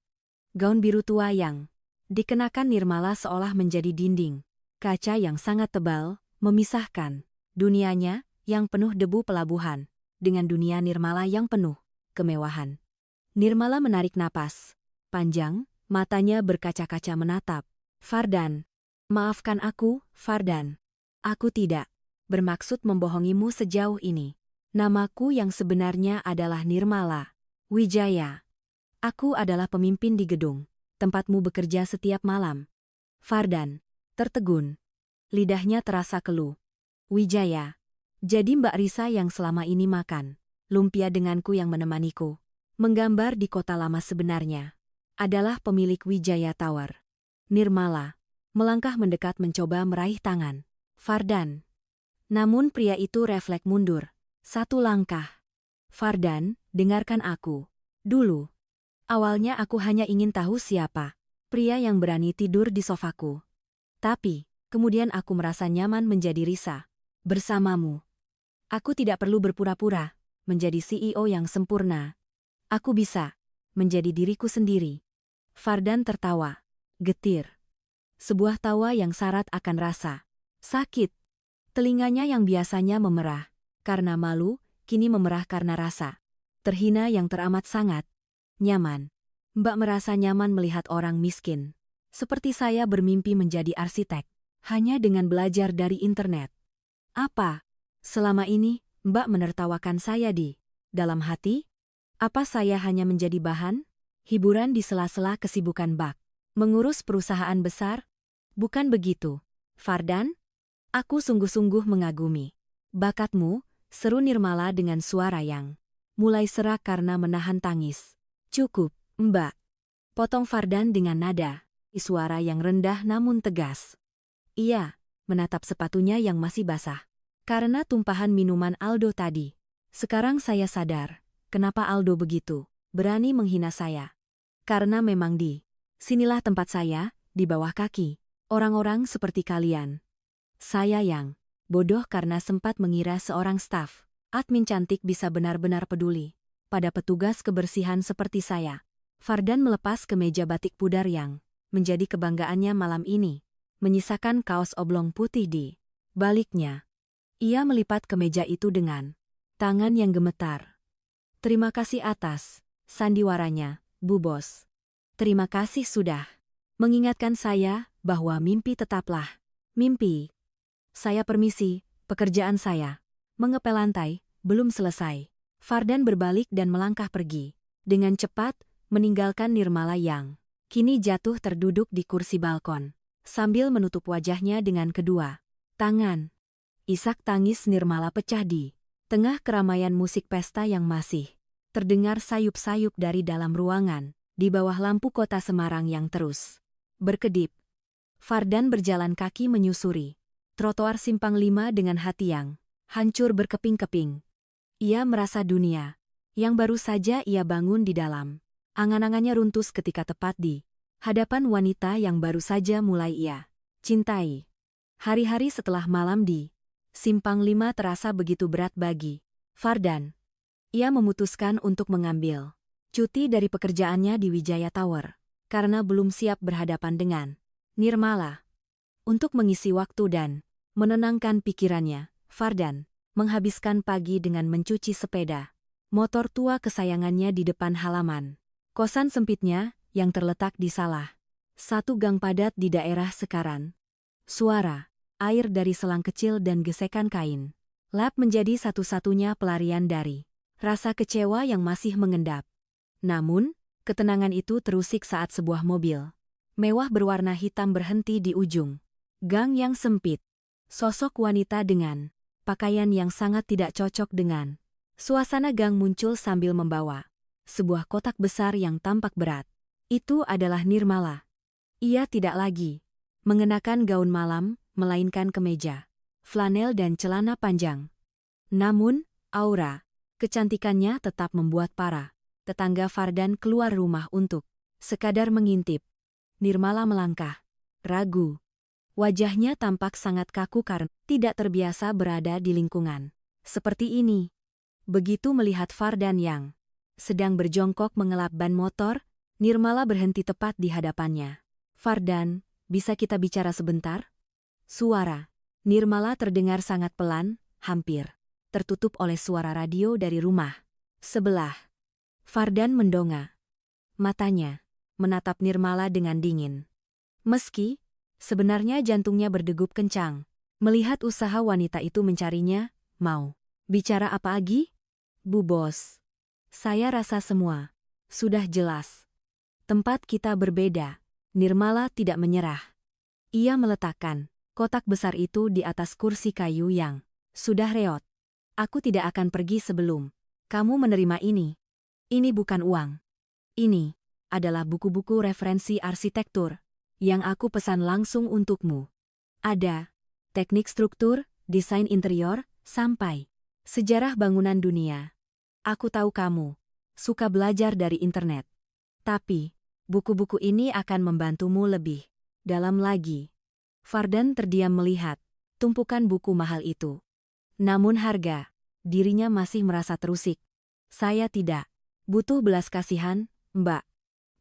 Gaun biru tua yang dikenakan Nirmala seolah menjadi dinding kaca yang sangat tebal, memisahkan dunianya yang penuh debu pelabuhan dengan dunia Nirmala yang penuh kemewahan. Nirmala menarik napas panjang, matanya berkaca-kaca menatap Fardan. Maafkan aku, Fardan. Aku tidak bermaksud membohongimu sejauh ini. Namaku yang sebenarnya adalah Nirmala Wijaya. Aku adalah pemimpin di gedung tempatmu bekerja setiap malam. Fardan tertegun. Lidahnya terasa keluh. Wijaya. Jadi Mbak Risa yang selama ini makan lumpia denganku yang menemaniku. Menggambar di kota lama sebenarnya adalah pemilik Wijaya Tower. Nirmala melangkah mendekat mencoba meraih tangan Fardan. Namun pria itu refleks mundur. Satu langkah. Fardan, dengarkan aku. Dulu. Awalnya aku hanya ingin tahu siapa pria yang berani tidur di sofaku. Tapi, kemudian aku merasa nyaman menjadi Risa. Bersamamu. Aku tidak perlu berpura-pura menjadi CEO yang sempurna. Aku bisa menjadi diriku sendiri. Fardan tertawa. Getir. Sebuah tawa yang syarat akan rasa sakit. Telinganya yang biasanya memerah karena malu, kini memerah karena rasa terhina yang teramat sangat. Nyaman. Mbak merasa nyaman melihat orang miskin seperti saya bermimpi menjadi arsitek hanya dengan belajar dari internet. Apa? Selama ini, Mbak menertawakan saya di dalam hati? Apa saya hanya menjadi bahan hiburan di sela-sela kesibukan Mbak mengurus perusahaan besar? Bukan begitu, Fardan. Aku sungguh-sungguh mengagumi bakatmu, seru Nirmala dengan suara yang mulai serak karena menahan tangis. Cukup, Mbak. Potong Fardan dengan nada, suara yang rendah namun tegas. Ia menatap sepatunya yang masih basah karena tumpahan minuman Aldo tadi. Sekarang saya sadar, kenapa Aldo begitu berani menghina saya. Karena memang sinilah tempat saya, di bawah kaki orang-orang seperti kalian. Saya yang bodoh karena sempat mengira seorang staf admin cantik bisa benar-benar peduli pada petugas kebersihan seperti saya. Fardan melepas kemeja batik pudar yang menjadi kebanggaannya malam ini, menyisakan kaos oblong putih di baliknya. Ia melipat kemeja itu dengan tangan yang gemetar. Terima kasih atas sandiwaranya, Bu Bos. Terima kasih sudah mengingatkan saya bahwa mimpi tetaplah mimpi. Saya permisi, pekerjaan saya mengepel lantai belum selesai. Fardan berbalik dan melangkah pergi. Dengan cepat, meninggalkan Nirmala yang kini jatuh terduduk di kursi balkon, sambil menutup wajahnya dengan kedua tangan. Isak tangis Nirmala pecah di tengah keramaian musik pesta yang masih terdengar sayup-sayup dari dalam ruangan, di bawah lampu kota Semarang yang terus berkedip. Fardan berjalan kaki menyusuri trotoar Simpang 5 dengan hati yang hancur berkeping-keping. Ia merasa dunia yang baru saja ia bangun di dalam angan-angannya runtuh ketika tepat di hadapan wanita yang baru saja mulai ia cintai. Hari-hari setelah malam di Simpang 5 terasa begitu berat bagi Fardan. Ia memutuskan untuk mengambil cuti dari pekerjaannya di Wijaya Tower karena belum siap berhadapan dengan Nirmala. Untuk mengisi waktu dan menenangkan pikirannya, Fardan menghabiskan pagi dengan mencuci sepeda motor tua kesayangannya di depan halaman kosan sempitnya yang terletak di salah satu gang padat di daerah Sekaran. Suara air dari selang kecil dan gesekan kain lap menjadi satu-satunya pelarian dari rasa kecewa yang masih mengendap. Namun, ketenangan itu terusik saat sebuah mobil mewah berwarna hitam berhenti di ujung gang yang sempit. Sosok wanita dengan pakaian yang sangat tidak cocok dengan suasana gang muncul sambil membawa sebuah kotak besar yang tampak berat. Itu adalah Nirmala. Ia tidak lagi mengenakan gaun malam, melainkan kemeja, flanel dan celana panjang. Namun, aura kecantikannya tetap membuat para tetangga Fardan keluar rumah untuk sekadar mengintip. Nirmala melangkah ragu. Wajahnya tampak sangat kaku karena tidak terbiasa berada di lingkungan seperti ini. Begitu melihat Fardan yang sedang berjongkok mengelap ban motor, Nirmala berhenti tepat di hadapannya. Fardan, bisa kita bicara sebentar? Suara Nirmala terdengar sangat pelan, hampir tertutup oleh suara radio dari rumah sebelah. Fardan mendongak matanya, menatap Nirmala dengan dingin. Meski sebenarnya jantungnya berdegup kencang melihat usaha wanita itu mencarinya. Mau bicara apa lagi? Bu Bos, saya rasa semua sudah jelas. Tempat kita berbeda. Nirmala tidak menyerah. Ia meletakkan kotak besar itu di atas kursi kayu yang sudah reot. Aku tidak akan pergi sebelum kamu menerima ini. Ini bukan uang. Ini adalah buku-buku referensi arsitektur yang aku pesan langsung untukmu. Ada teknik struktur, desain interior, sampai sejarah bangunan dunia. Aku tahu kamu suka belajar dari internet. Tapi, buku-buku ini akan membantumu lebih dalam lagi. Vardan terdiam melihat tumpukan buku mahal itu. Namun dirinya masih merasa terusik. Saya tidak butuh belas kasihan, Mbak.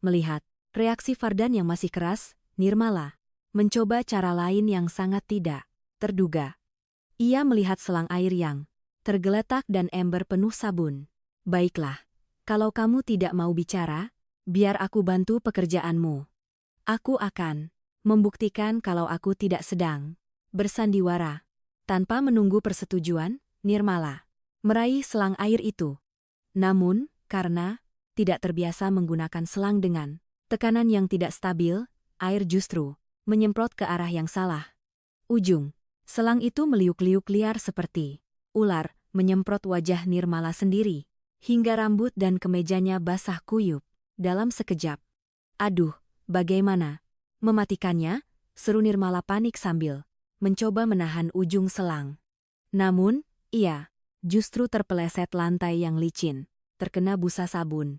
Melihat reaksi Vardan yang masih keras, Nirmala mencoba cara lain yang sangat tidak terduga. Ia melihat selang air yang tergeletak dan ember penuh sabun. Baiklah, kalau kamu tidak mau bicara, biar aku bantu pekerjaanmu. Aku akan membuktikan kalau aku tidak sedang bersandiwara. Tanpa menunggu persetujuan, Nirmala meraih selang air itu. Namun, karena tidak terbiasa menggunakan selang dengan tekanan yang tidak stabil, air justru menyemprot ke arah yang salah. Ujung selang itu meliuk-liuk liar seperti ular, menyemprot wajah Nirmala sendiri, hingga rambut dan kemejanya basah kuyup dalam sekejap. Aduh, bagaimana mematikannya? Seru Nirmala panik sambil mencoba menahan ujung selang. Namun, ia justru terpeleset lantai yang licin, terkena busa sabun.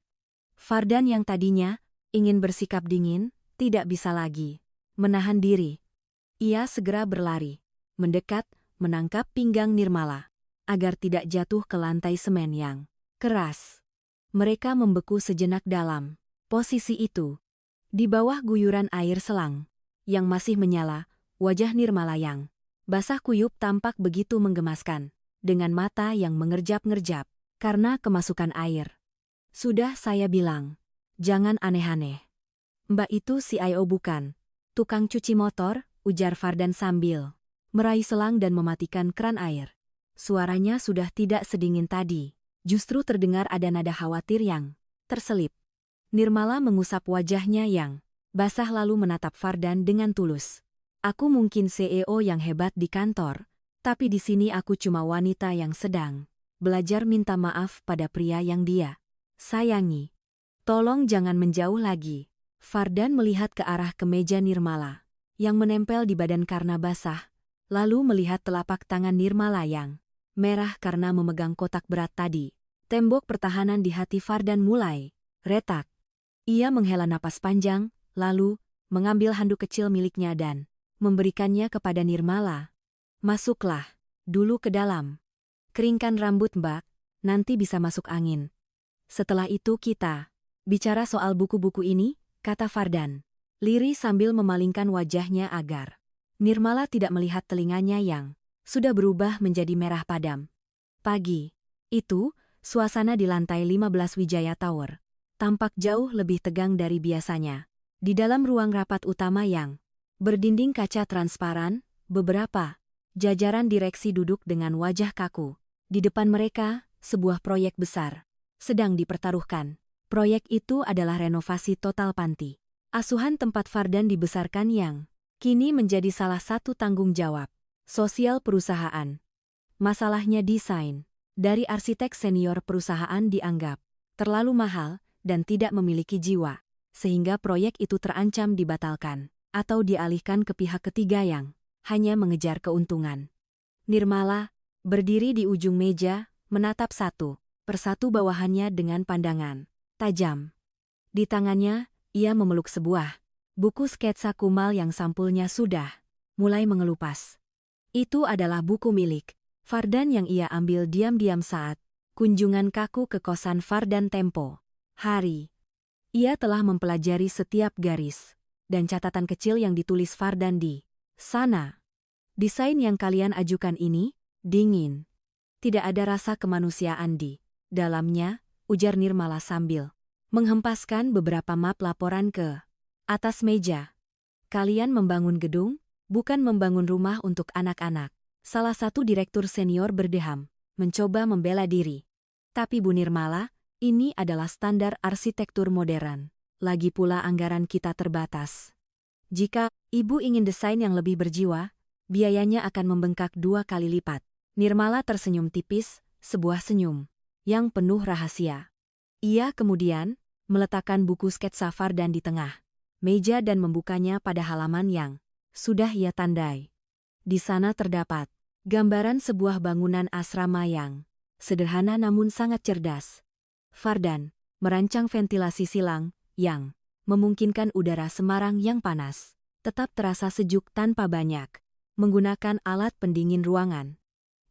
Vardan yang tadinya ingin bersikap dingin, tidak bisa lagi menahan diri. Ia segera berlari, mendekat, menangkap pinggang Nirmala, agar tidak jatuh ke lantai semen yang keras. Mereka membeku sejenak dalam posisi itu. Di bawah guyuran air selang yang masih menyala, wajah Nirmala yang basah kuyup tampak begitu menggemaskan, dengan mata yang mengerjap-ngerjap karena kemasukan air. Sudah saya bilang, jangan aneh-aneh. Mbak itu CIO bukan tukang cuci motor, ujar Vardan sambil meraih selang dan mematikan keran air. Suaranya sudah tidak sedingin tadi, justru terdengar ada nada khawatir yang terselip. Nirmala mengusap wajahnya yang basah lalu menatap Vardan dengan tulus. Aku mungkin CEO yang hebat di kantor, tapi di sini aku cuma wanita yang sedang belajar minta maaf pada pria yang dia sayangi. Tolong jangan menjauh lagi. Vardan melihat ke arah kemeja Nirmala yang menempel di badan karena basah, lalu melihat telapak tangan Nirmala yang merah karena memegang kotak berat tadi. Tembok pertahanan di hati Vardan mulai retak. Ia menghela napas panjang, lalu mengambil handuk kecil miliknya dan memberikannya kepada Nirmala. Masuklah dulu ke dalam. Keringkan rambut Mbak, nanti bisa masuk angin. Setelah itu kita bicara soal buku-buku ini, kata Vardan, lirih sambil memalingkan wajahnya agar Nirmala tidak melihat telinganya yang sudah berubah menjadi merah padam. Pagi itu, suasana di lantai 15 Wijaya Tower tampak jauh lebih tegang dari biasanya. Di dalam ruang rapat utama yang berdinding kaca transparan, beberapa jajaran direksi duduk dengan wajah kaku. Di depan mereka, sebuah proyek besar sedang dipertaruhkan. Proyek itu adalah renovasi total panti asuhan tempat Vardan dibesarkan yang kini menjadi salah satu tanggung jawab sosial perusahaan. Masalahnya desain dari arsitek senior perusahaan dianggap terlalu mahal dan tidak memiliki jiwa, sehingga proyek itu terancam dibatalkan atau dialihkan ke pihak ketiga yang hanya mengejar keuntungan. Nirmala berdiri di ujung meja, menatap satu persatu bawahannya dengan pandangan tajam. Di tangannya, ia memeluk sebuah buku sketsa kumal yang sampulnya sudah mulai mengelupas. Itu adalah buku milik Vardan yang ia ambil diam-diam saat kunjungan kaku ke kosan Vardan tempo hari. Ia telah mempelajari setiap garis dan catatan kecil yang ditulis Vardan di sana. Desain yang kalian ajukan ini dingin. Tidak ada rasa kemanusiaan di dalamnya, ujar Nirmala sambil menghempaskan beberapa map laporan ke atas meja. Kalian membangun gedung, bukan membangun rumah untuk anak-anak. Salah satu direktur senior berdeham, mencoba membela diri. Tapi Bu Nirmala, ini adalah standar arsitektur modern. Lagi pula anggaran kita terbatas. Jika Ibu ingin desain yang lebih berjiwa, biayanya akan membengkak 2 kali lipat. Nirmala tersenyum tipis, sebuah senyum yang penuh rahasia. Ia kemudian meletakkan buku sketsa Fardan di tengah meja dan membukanya pada halaman yang sudah ia tandai. Di sana terdapat gambaran sebuah bangunan asrama yang sederhana namun sangat cerdas. Fardan merancang ventilasi silang yang memungkinkan udara Semarang yang panas tetap terasa sejuk tanpa banyak menggunakan alat pendingin ruangan.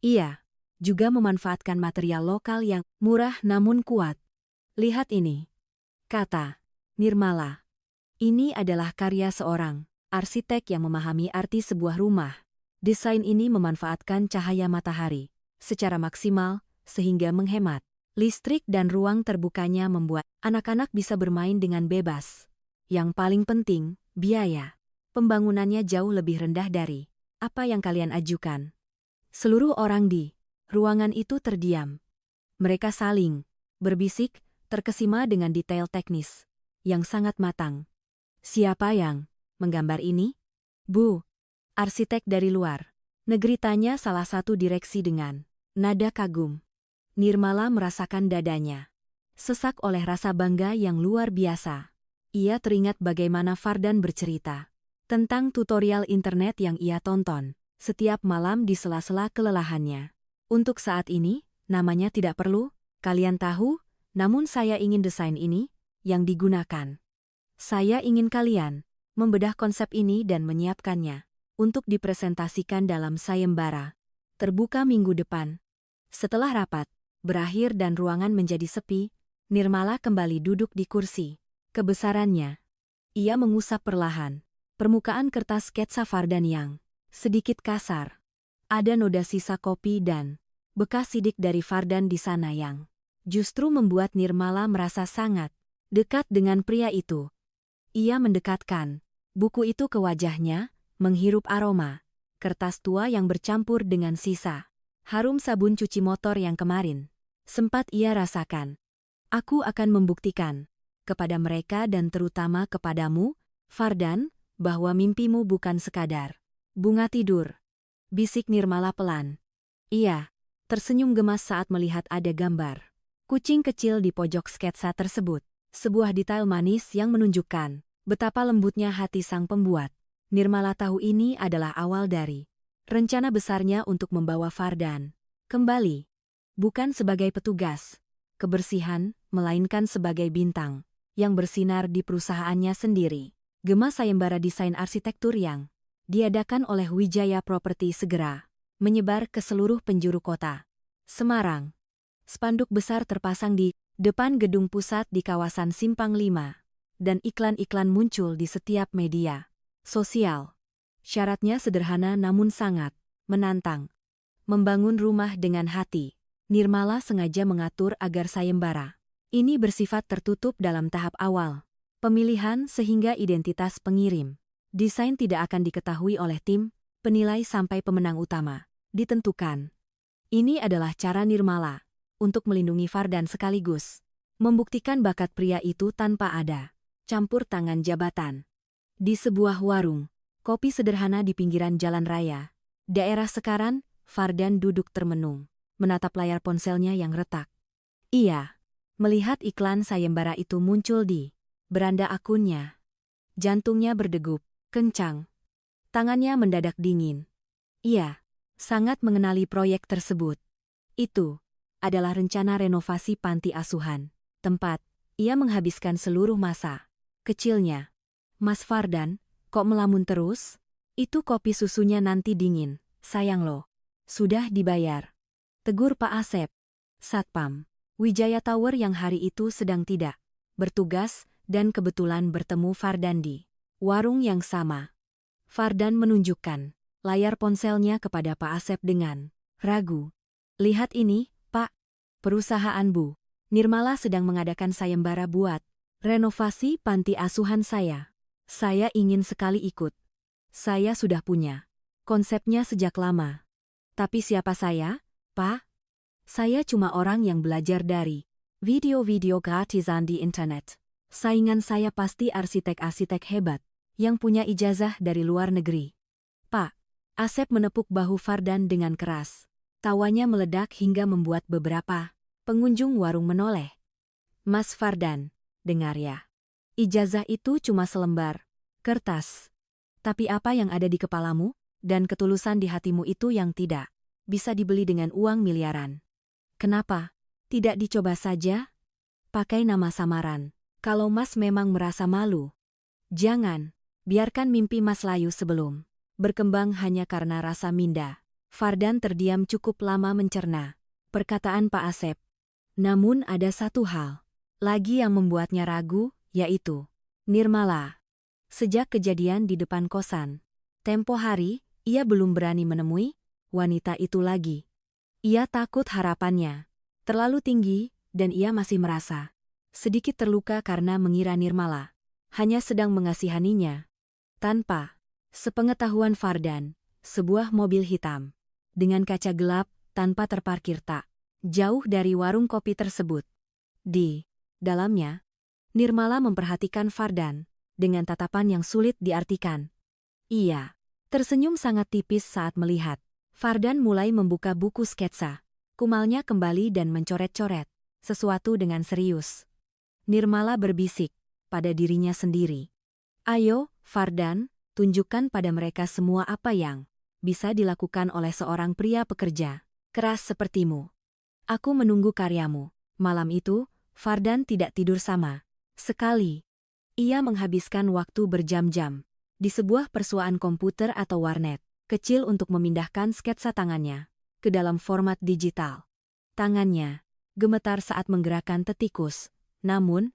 Ia juga memanfaatkan material lokal yang murah namun kuat. Lihat ini, kata Nirmala. Ini adalah karya seorang arsitek yang memahami arti sebuah rumah. Desain ini memanfaatkan cahaya matahari secara maksimal sehingga menghemat listrik dan ruang terbukanya membuat anak-anak bisa bermain dengan bebas. Yang paling penting, biaya pembangunannya jauh lebih rendah dari apa yang kalian ajukan. Seluruh orang di ruangan itu terdiam. Mereka saling berbisik, terkesima dengan detail teknis yang sangat matang. Siapa yang menggambar ini? Bu, arsitek dari luar negeri, tanya salah satu direksi dengan nada kagum. Nirmala merasakan dadanya sesak oleh rasa bangga yang luar biasa. Ia teringat bagaimana Fardan bercerita tentang tutorial internet yang ia tonton setiap malam di sela-sela kelelahannya. Untuk saat ini, namanya tidak perlu kalian tahu, namun saya ingin desain ini yang digunakan. Saya ingin kalian membedah konsep ini dan menyiapkannya untuk dipresentasikan dalam sayembara terbuka minggu depan. Setelah rapat berakhir dan ruangan menjadi sepi, Nirmala kembali duduk di kursi kebesarannya. Ia mengusap perlahan permukaan kertas sketsa Fardan yang sedikit kasar. Ada noda sisa kopi dan bekas sidik dari Fardan di sana yang justru membuat Nirmala merasa sangat dekat dengan pria itu. Ia mendekatkan buku itu ke wajahnya, menghirup aroma kertas tua yang bercampur dengan sisa harum sabun cuci motor yang kemarin sempat ia rasakan. Aku akan membuktikan kepada mereka dan terutama kepadamu, Fardan, bahwa mimpimu bukan sekadar bunga tidur. Bisik Nirmala pelan. Ia tersenyum gemas saat melihat ada gambar kucing kecil di pojok sketsa tersebut. Sebuah detail manis yang menunjukkan betapa lembutnya hati sang pembuat. Nirmala tahu ini adalah awal dari rencana besarnya untuk membawa Fardan kembali. Bukan sebagai petugas kebersihan, melainkan sebagai bintang yang bersinar di perusahaannya sendiri. Gema sayembara desain arsitektur yang diadakan oleh Wijaya Property segera menyebar ke seluruh penjuru kota Semarang. Spanduk besar terpasang di depan gedung pusat di kawasan Simpang 5, dan iklan-iklan muncul di setiap media sosial. Syaratnya sederhana namun sangat menantang. Membangun rumah dengan hati. Nirmala sengaja mengatur agar sayembara ini bersifat tertutup dalam tahap awal pemilihan sehingga identitas pengirim desain tidak akan diketahui oleh tim penilai sampai pemenang utama ditentukan. Ini adalah cara Nirmala untuk melindungi Fardan sekaligus membuktikan bakat pria itu tanpa ada campur tangan jabatan. Di sebuah warung kopi sederhana di pinggiran jalan raya daerah Sekaran, Fardan duduk termenung menatap layar ponselnya yang retak. Ia melihat iklan sayembara itu muncul di beranda akunnya. Jantungnya berdegup kencang. Tangannya mendadak dingin. Ia sangat mengenali proyek tersebut. Itu adalah rencana renovasi panti asuhan, tempat ia menghabiskan seluruh masa kecilnya. Mas Fardan, kok melamun terus? Itu kopi susunya nanti dingin, sayang loh. Sudah dibayar. Tegur Pak Asep. Satpam Wijaya Tower yang hari itu sedang tidak bertugas dan kebetulan bertemu Fardan di warung yang sama. Fardan menunjukkan layar ponselnya kepada Pak Asep dengan ragu. Lihat ini, Pak. Perusahaan Bu Nirmala sedang mengadakan sayembara buat renovasi panti asuhan saya. Saya ingin sekali ikut. Saya sudah punya konsepnya sejak lama. Tapi siapa saya, Pak? Saya cuma orang yang belajar dari video-video gratisan di internet. Saingan saya pasti arsitek-arsitek hebat yang punya ijazah dari luar negeri. Pak. Asep menepuk bahu Fardan dengan keras. Tawanya meledak hingga membuat beberapa pengunjung warung menoleh. Mas Fardan, dengar ya. Ijazah itu cuma selembar kertas. Tapi apa yang ada di kepalamu dan ketulusan di hatimu itu yang tidak bisa dibeli dengan uang miliaran. Kenapa tidak dicoba saja? Pakai nama samaran. Kalau Mas memang merasa malu, jangan biarkan mimpi Mas layu sebelum berkembang hanya karena rasa minda. Fardan terdiam cukup lama mencerna perkataan Pak Asep. Namun ada satu hal lagi yang membuatnya ragu, yaitu Nirmala. Sejak kejadian di depan kosan tempo hari, ia belum berani menemui wanita itu lagi. Ia takut harapannya terlalu tinggi dan ia masih merasa sedikit terluka karena mengira Nirmala hanya sedang mengasihaninya. Tanpa sepengetahuan Fardan, sebuah mobil hitam dengan kaca gelap tanpa terparkir tak jauh dari warung kopi tersebut. Di dalamnya, Nirmala memperhatikan Fardan dengan tatapan yang sulit diartikan. Ia tersenyum sangat tipis saat melihat Fardan mulai membuka buku sketsa. Kumalnya kembali dan mencoret-coret sesuatu dengan serius. Nirmala berbisik pada dirinya sendiri. Ayo, Fardan, tunjukkan pada mereka semua apa yang bisa dilakukan oleh seorang pria pekerja keras sepertimu. Aku menunggu karyamu. Malam itu, Fardan tidak tidur sama sekali. Ia menghabiskan waktu berjam-jam di sebuah persuaan komputer atau warnet kecil untuk memindahkan sketsa tangannya ke dalam format digital. Tangannya gemetar saat menggerakkan tetikus, namun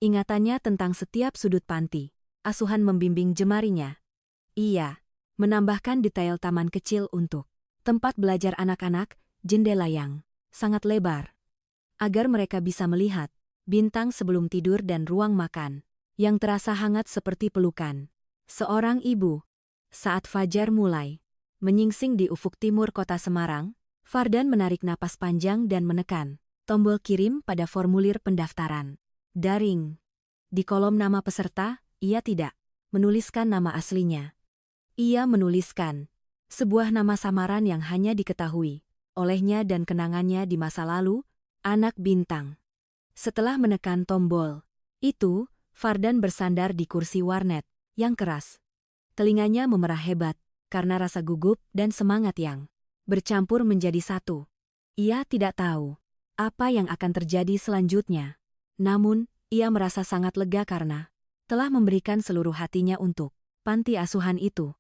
ingatannya tentang setiap sudut panti asuhan membimbing jemarinya. Ia menambahkan detail taman kecil untuk tempat belajar anak-anak, jendela yang sangat lebar, agar mereka bisa melihat bintang sebelum tidur dan ruang makan yang terasa hangat seperti pelukan seorang ibu. Saat fajar mulai menyingsing di ufuk timur kota Semarang, Fardan menarik napas panjang dan menekan tombol kirim pada formulir pendaftaran daring. Di kolom nama peserta, ia tidak menuliskan nama aslinya. Ia menuliskan sebuah nama samaran yang hanya diketahui olehnya dan kenangannya di masa lalu, Anak Bintang. Setelah menekan tombol itu, Fardan bersandar di kursi warnet yang keras. Telinganya memerah hebat karena rasa gugup dan semangat yang bercampur menjadi satu. Ia tidak tahu apa yang akan terjadi selanjutnya. Namun, ia merasa sangat lega karena telah memberikan seluruh hatinya untuk panti asuhan itu.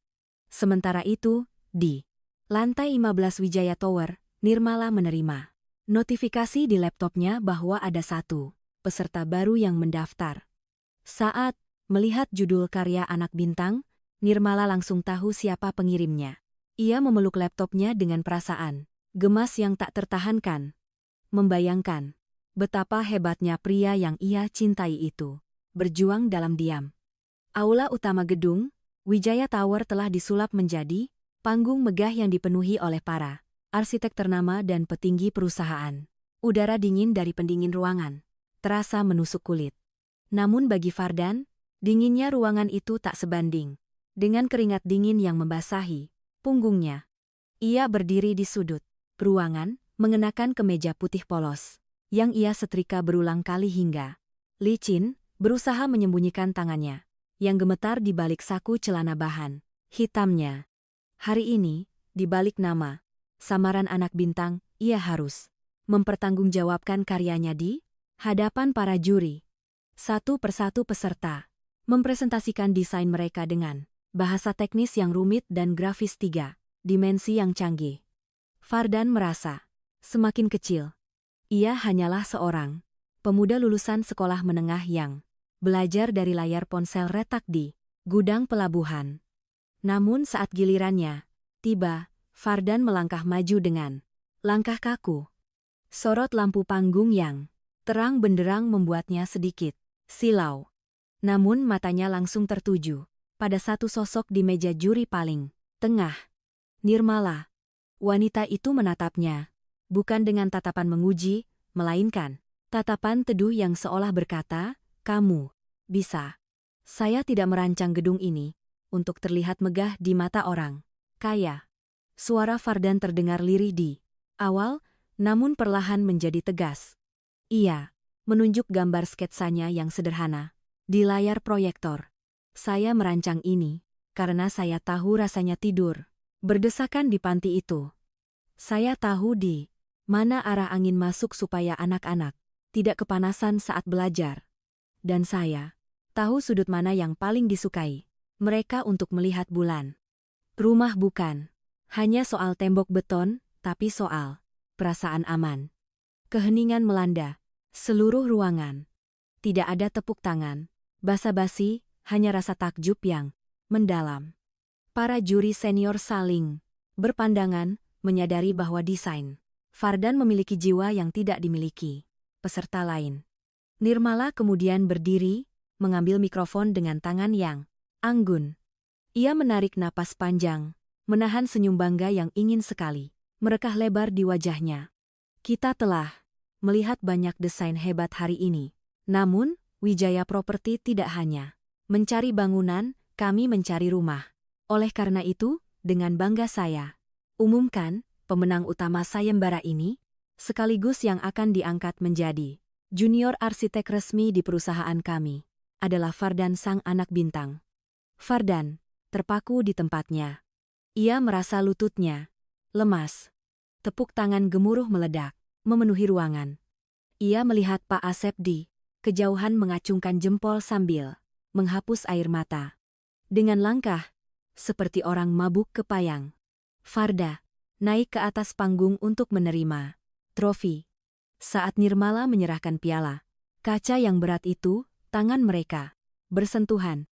Sementara itu, di lantai 15 Wijaya Tower, Nirmala menerima notifikasi di laptopnya bahwa ada satu peserta baru yang mendaftar. Saat melihat judul karya Anak Bintang, Nirmala langsung tahu siapa pengirimnya. Ia memeluk laptopnya dengan perasaan gemas yang tak tertahankan. Membayangkan betapa hebatnya pria yang ia cintai itu berjuang dalam diam. Aula utama gedung Wijaya Tower telah disulap menjadi panggung megah yang dipenuhi oleh para arsitek ternama dan petinggi perusahaan. Udara dingin dari pendingin ruangan terasa menusuk kulit. Namun bagi Fardan, dinginnya ruangan itu tak sebanding dengan keringat dingin yang membasahi punggungnya. Ia berdiri di sudut ruangan, mengenakan kemeja putih polos yang ia setrika berulang kali hingga licin, berusaha menyembunyikan tangannya yang gemetar di balik saku celana bahan hitamnya. Hari ini, di balik nama samaran Anak Bintang, ia harus mempertanggungjawabkan karyanya di hadapan para juri. Satu persatu peserta mempresentasikan desain mereka dengan bahasa teknis yang rumit dan grafis 3 dimensi yang canggih. Fardan merasa semakin kecil. Ia hanyalah seorang pemuda lulusan sekolah menengah yang belajar dari layar ponsel retak di gudang pelabuhan. Namun saat gilirannya tiba, Fardan melangkah maju dengan langkah kaku. Sorot lampu panggung yang terang benderang membuatnya sedikit silau. Namun matanya langsung tertuju pada satu sosok di meja juri paling tengah. Nirmala. Wanita itu menatapnya, bukan dengan tatapan menguji, melainkan tatapan teduh yang seolah berkata, "Kamu bisa." Saya tidak merancang gedung ini untuk terlihat megah di mata orang kaya. Suara Fardan terdengar lirih di awal, namun perlahan menjadi tegas. Ia menunjuk gambar sketsanya yang sederhana di layar proyektor. Saya merancang ini karena saya tahu rasanya tidur berdesakan di panti itu. Saya tahu di mana arah angin masuk supaya anak-anak tidak kepanasan saat belajar. Dan saya tahu sudut mana yang paling disukai mereka untuk melihat bulan. Rumah bukan hanya soal tembok beton, tapi soal perasaan aman. Keheningan melanda seluruh ruangan. Tidak ada tepuk tangan, basa-basi, hanya rasa takjub yang mendalam. Para juri senior saling berpandangan, menyadari bahwa desain Fardan memiliki jiwa yang tidak dimiliki peserta lain. Nirmala kemudian berdiri, mengambil mikrofon dengan tangan yang anggun. Ia menarik napas panjang, menahan senyum bangga yang ingin sekali merekah lebar di wajahnya. Kita telah melihat banyak desain hebat hari ini. Namun, Wijaya Property tidak hanya mencari bangunan, kami mencari rumah. Oleh karena itu, dengan bangga saya umumkan pemenang utama sayembara ini, sekaligus yang akan diangkat menjadi junior arsitek resmi di perusahaan kami, adalah Fardan sang anak bintang. Fardan terpaku di tempatnya. Ia merasa lututnya lemas. Tepuk tangan gemuruh meledak, memenuhi ruangan. Ia melihat Pak Asep di kejauhan mengacungkan jempol sambil menghapus air mata. Dengan langkah seperti orang mabuk kepayang, Farda naik ke atas panggung untuk menerima trofi. Saat Nirmala menyerahkan piala kaca yang berat itu, tangan mereka bersentuhan.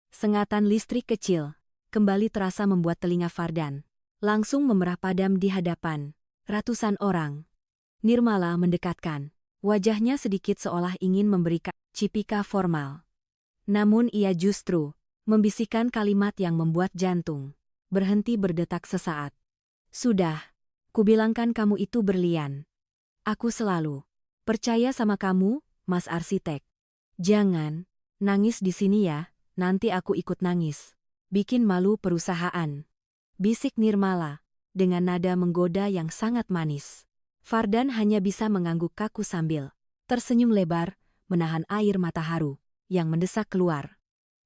Sengatan listrik kecil kembali terasa membuat telinga Fardan langsung memerah padam di hadapan ratusan orang. Nirmala mendekatkan wajahnya sedikit seolah ingin memberikan cipika formal. Namun ia justru membisikkan kalimat yang membuat jantung berhenti berdetak sesaat. Sudah, kubilangkan kamu itu berlian. Aku selalu percaya sama kamu, Mas Arsitek. Jangan nangis di sini ya, nanti aku ikut nangis. Bikin malu perusahaan. Bisik Nirmala dengan nada menggoda yang sangat manis. Fardan hanya bisa mengangguk kaku sambil tersenyum lebar, menahan air mata haru yang mendesak keluar.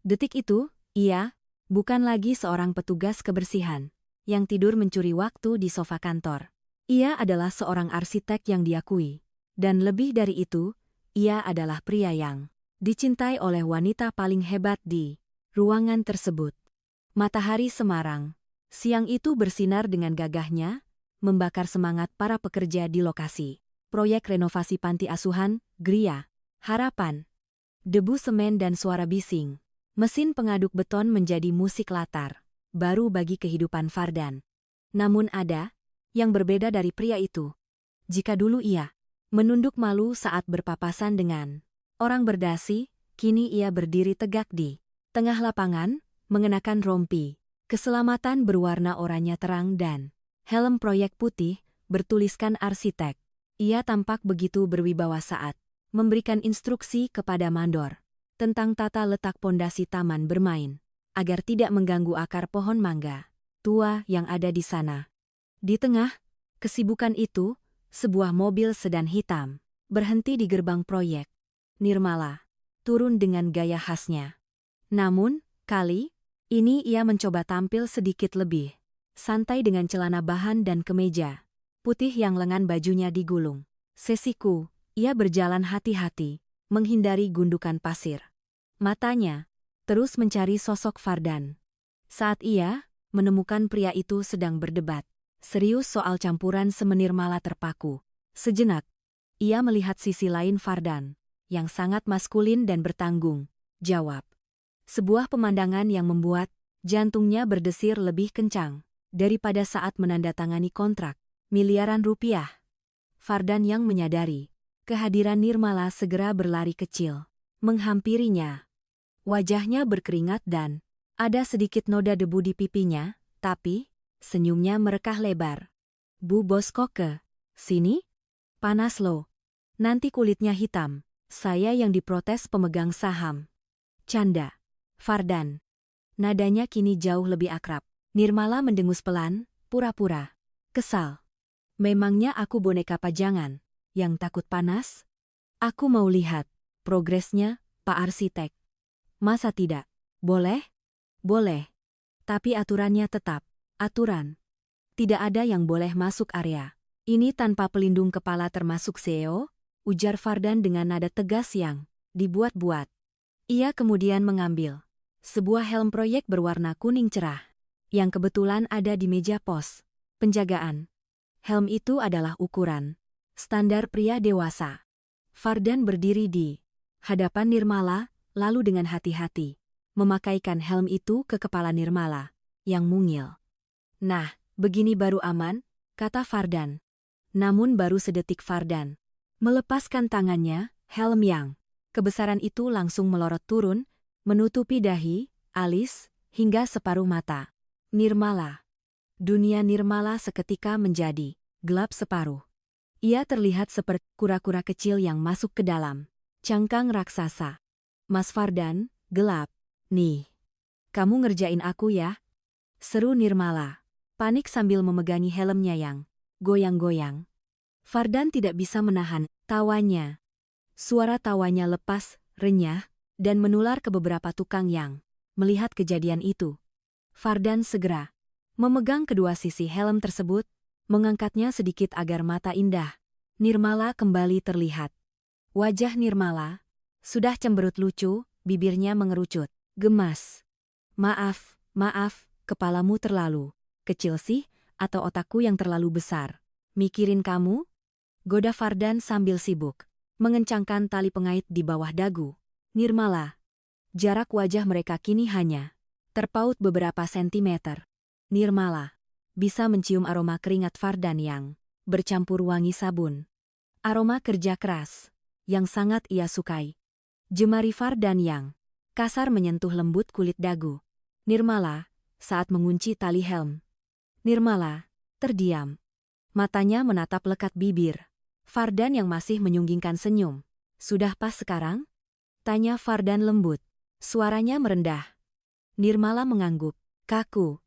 Detik itu, ia bukan lagi seorang petugas kebersihan yang tidur mencuri waktu di sofa kantor. Ia adalah seorang arsitek yang diakui. Dan lebih dari itu, ia adalah pria yang dicintai oleh wanita paling hebat di ruangan tersebut. Matahari Semarang siang itu bersinar dengan gagahnya, membakar semangat para pekerja di lokasi proyek renovasi panti asuhan, Gria Harapan. Debu semen dan suara bising mesin pengaduk beton menjadi musik latar baru bagi kehidupan Fardan. Namun ada yang berbeda dari pria itu. Jika dulu ia menunduk malu saat berpapasan dengan orang berdasi, kini ia berdiri tegak di tengah lapangan, mengenakan rompi keselamatan berwarna oranye terang dan helm proyek putih bertuliskan arsitek. Ia tampak begitu berwibawa saat memberikan instruksi kepada mandor tentang tata letak pondasi taman bermain, agar tidak mengganggu akar pohon mangga tua yang ada di sana. Di tengah kesibukan itu, sebuah mobil sedan hitam berhenti di gerbang proyek. Nirmala turun dengan gaya khasnya. Namun, kali ini ia mencoba tampil sedikit lebih santai dengan celana bahan dan kemeja putih yang lengan bajunya digulung. Sesiku, ia berjalan hati-hati, menghindari gundukan pasir. Matanya terus mencari sosok Fardan. Saat ia menemukan pria itu sedang berdebat serius soal campuran semen, Nirmala terpaku. Sejenak, ia melihat sisi lain Fardan, yang sangat maskulin dan bertanggung jawab. Sebuah pemandangan yang membuat jantungnya berdesir lebih kencang daripada saat menandatangani kontrak miliaran rupiah. Fardan yang menyadari kehadiran Nirmala segera berlari kecil, menghampirinya. Wajahnya berkeringat dan ada sedikit noda debu di pipinya, tapi senyumnya merekah lebar. Bu bos kok ke sini? Panas lo. Nanti kulitnya hitam. Saya yang diprotes pemegang saham. Canda. Fardan. Nadanya kini jauh lebih akrab. Nirmala mendengus pelan, pura-pura kesal. Memangnya aku boneka pajangan yang takut panas? Aku mau lihat progresnya, Pak Arsitek. Masa tidak? Boleh? Boleh. Tapi aturannya tetap aturan. Tidak ada yang boleh masuk area ini tanpa pelindung kepala termasuk CEO, ujar Fardan dengan nada tegas yang dibuat-buat. Ia kemudian mengambil sebuah helm proyek berwarna kuning cerah yang kebetulan ada di meja pos penjagaan. Helm itu adalah ukuran standar pria dewasa. Fardan berdiri di hadapan Nirmala, lalu dengan hati-hati memakaikan helm itu ke kepala Nirmala yang mungil. Nah, begini baru aman, kata Fardan. Namun baru sedetik Fardan melepaskan tangannya, helm yang kebesaran itu langsung melorot turun, menutupi dahi, alis, hingga separuh mata Nirmala. Dunia Nirmala seketika menjadi gelap separuh. Ia terlihat seperti kura-kura kecil yang masuk ke dalam cangkang raksasa. Mas Fardan, gelap. Nih, kamu ngerjain aku ya? Seru Nirmala. Panik sambil memegangi helmnya yang goyang-goyang. Fardan tidak bisa menahan tawanya. Suara tawanya lepas, renyah, dan menular ke beberapa tukang yang melihat kejadian itu. Fardan segera memegang kedua sisi helm tersebut, mengangkatnya sedikit agar mata indah Nirmala kembali terlihat. Wajah Nirmala sudah cemberut lucu, bibirnya mengerucut, gemas. Maaf, kepalamu terlalu kecil sih, atau otakku yang terlalu besar? Mikirin kamu? Goda Fardan sambil sibuk mengencangkan tali pengait di bawah dagu Nirmala. Jarak wajah mereka kini hanya terpaut beberapa sentimeter. Nirmala bisa mencium aroma keringat Fardan yang bercampur wangi sabun. Aroma kerja keras yang sangat ia sukai. Jemari Fardan yang kasar menyentuh lembut kulit dagu Nirmala saat mengunci tali helm. Nirmala terdiam. Matanya menatap lekat bibir Fardan yang masih menyunggingkan senyum. Sudah pas sekarang? Tanya Fardan lembut. Suaranya merendah. Nirmala mengangguk, kaku.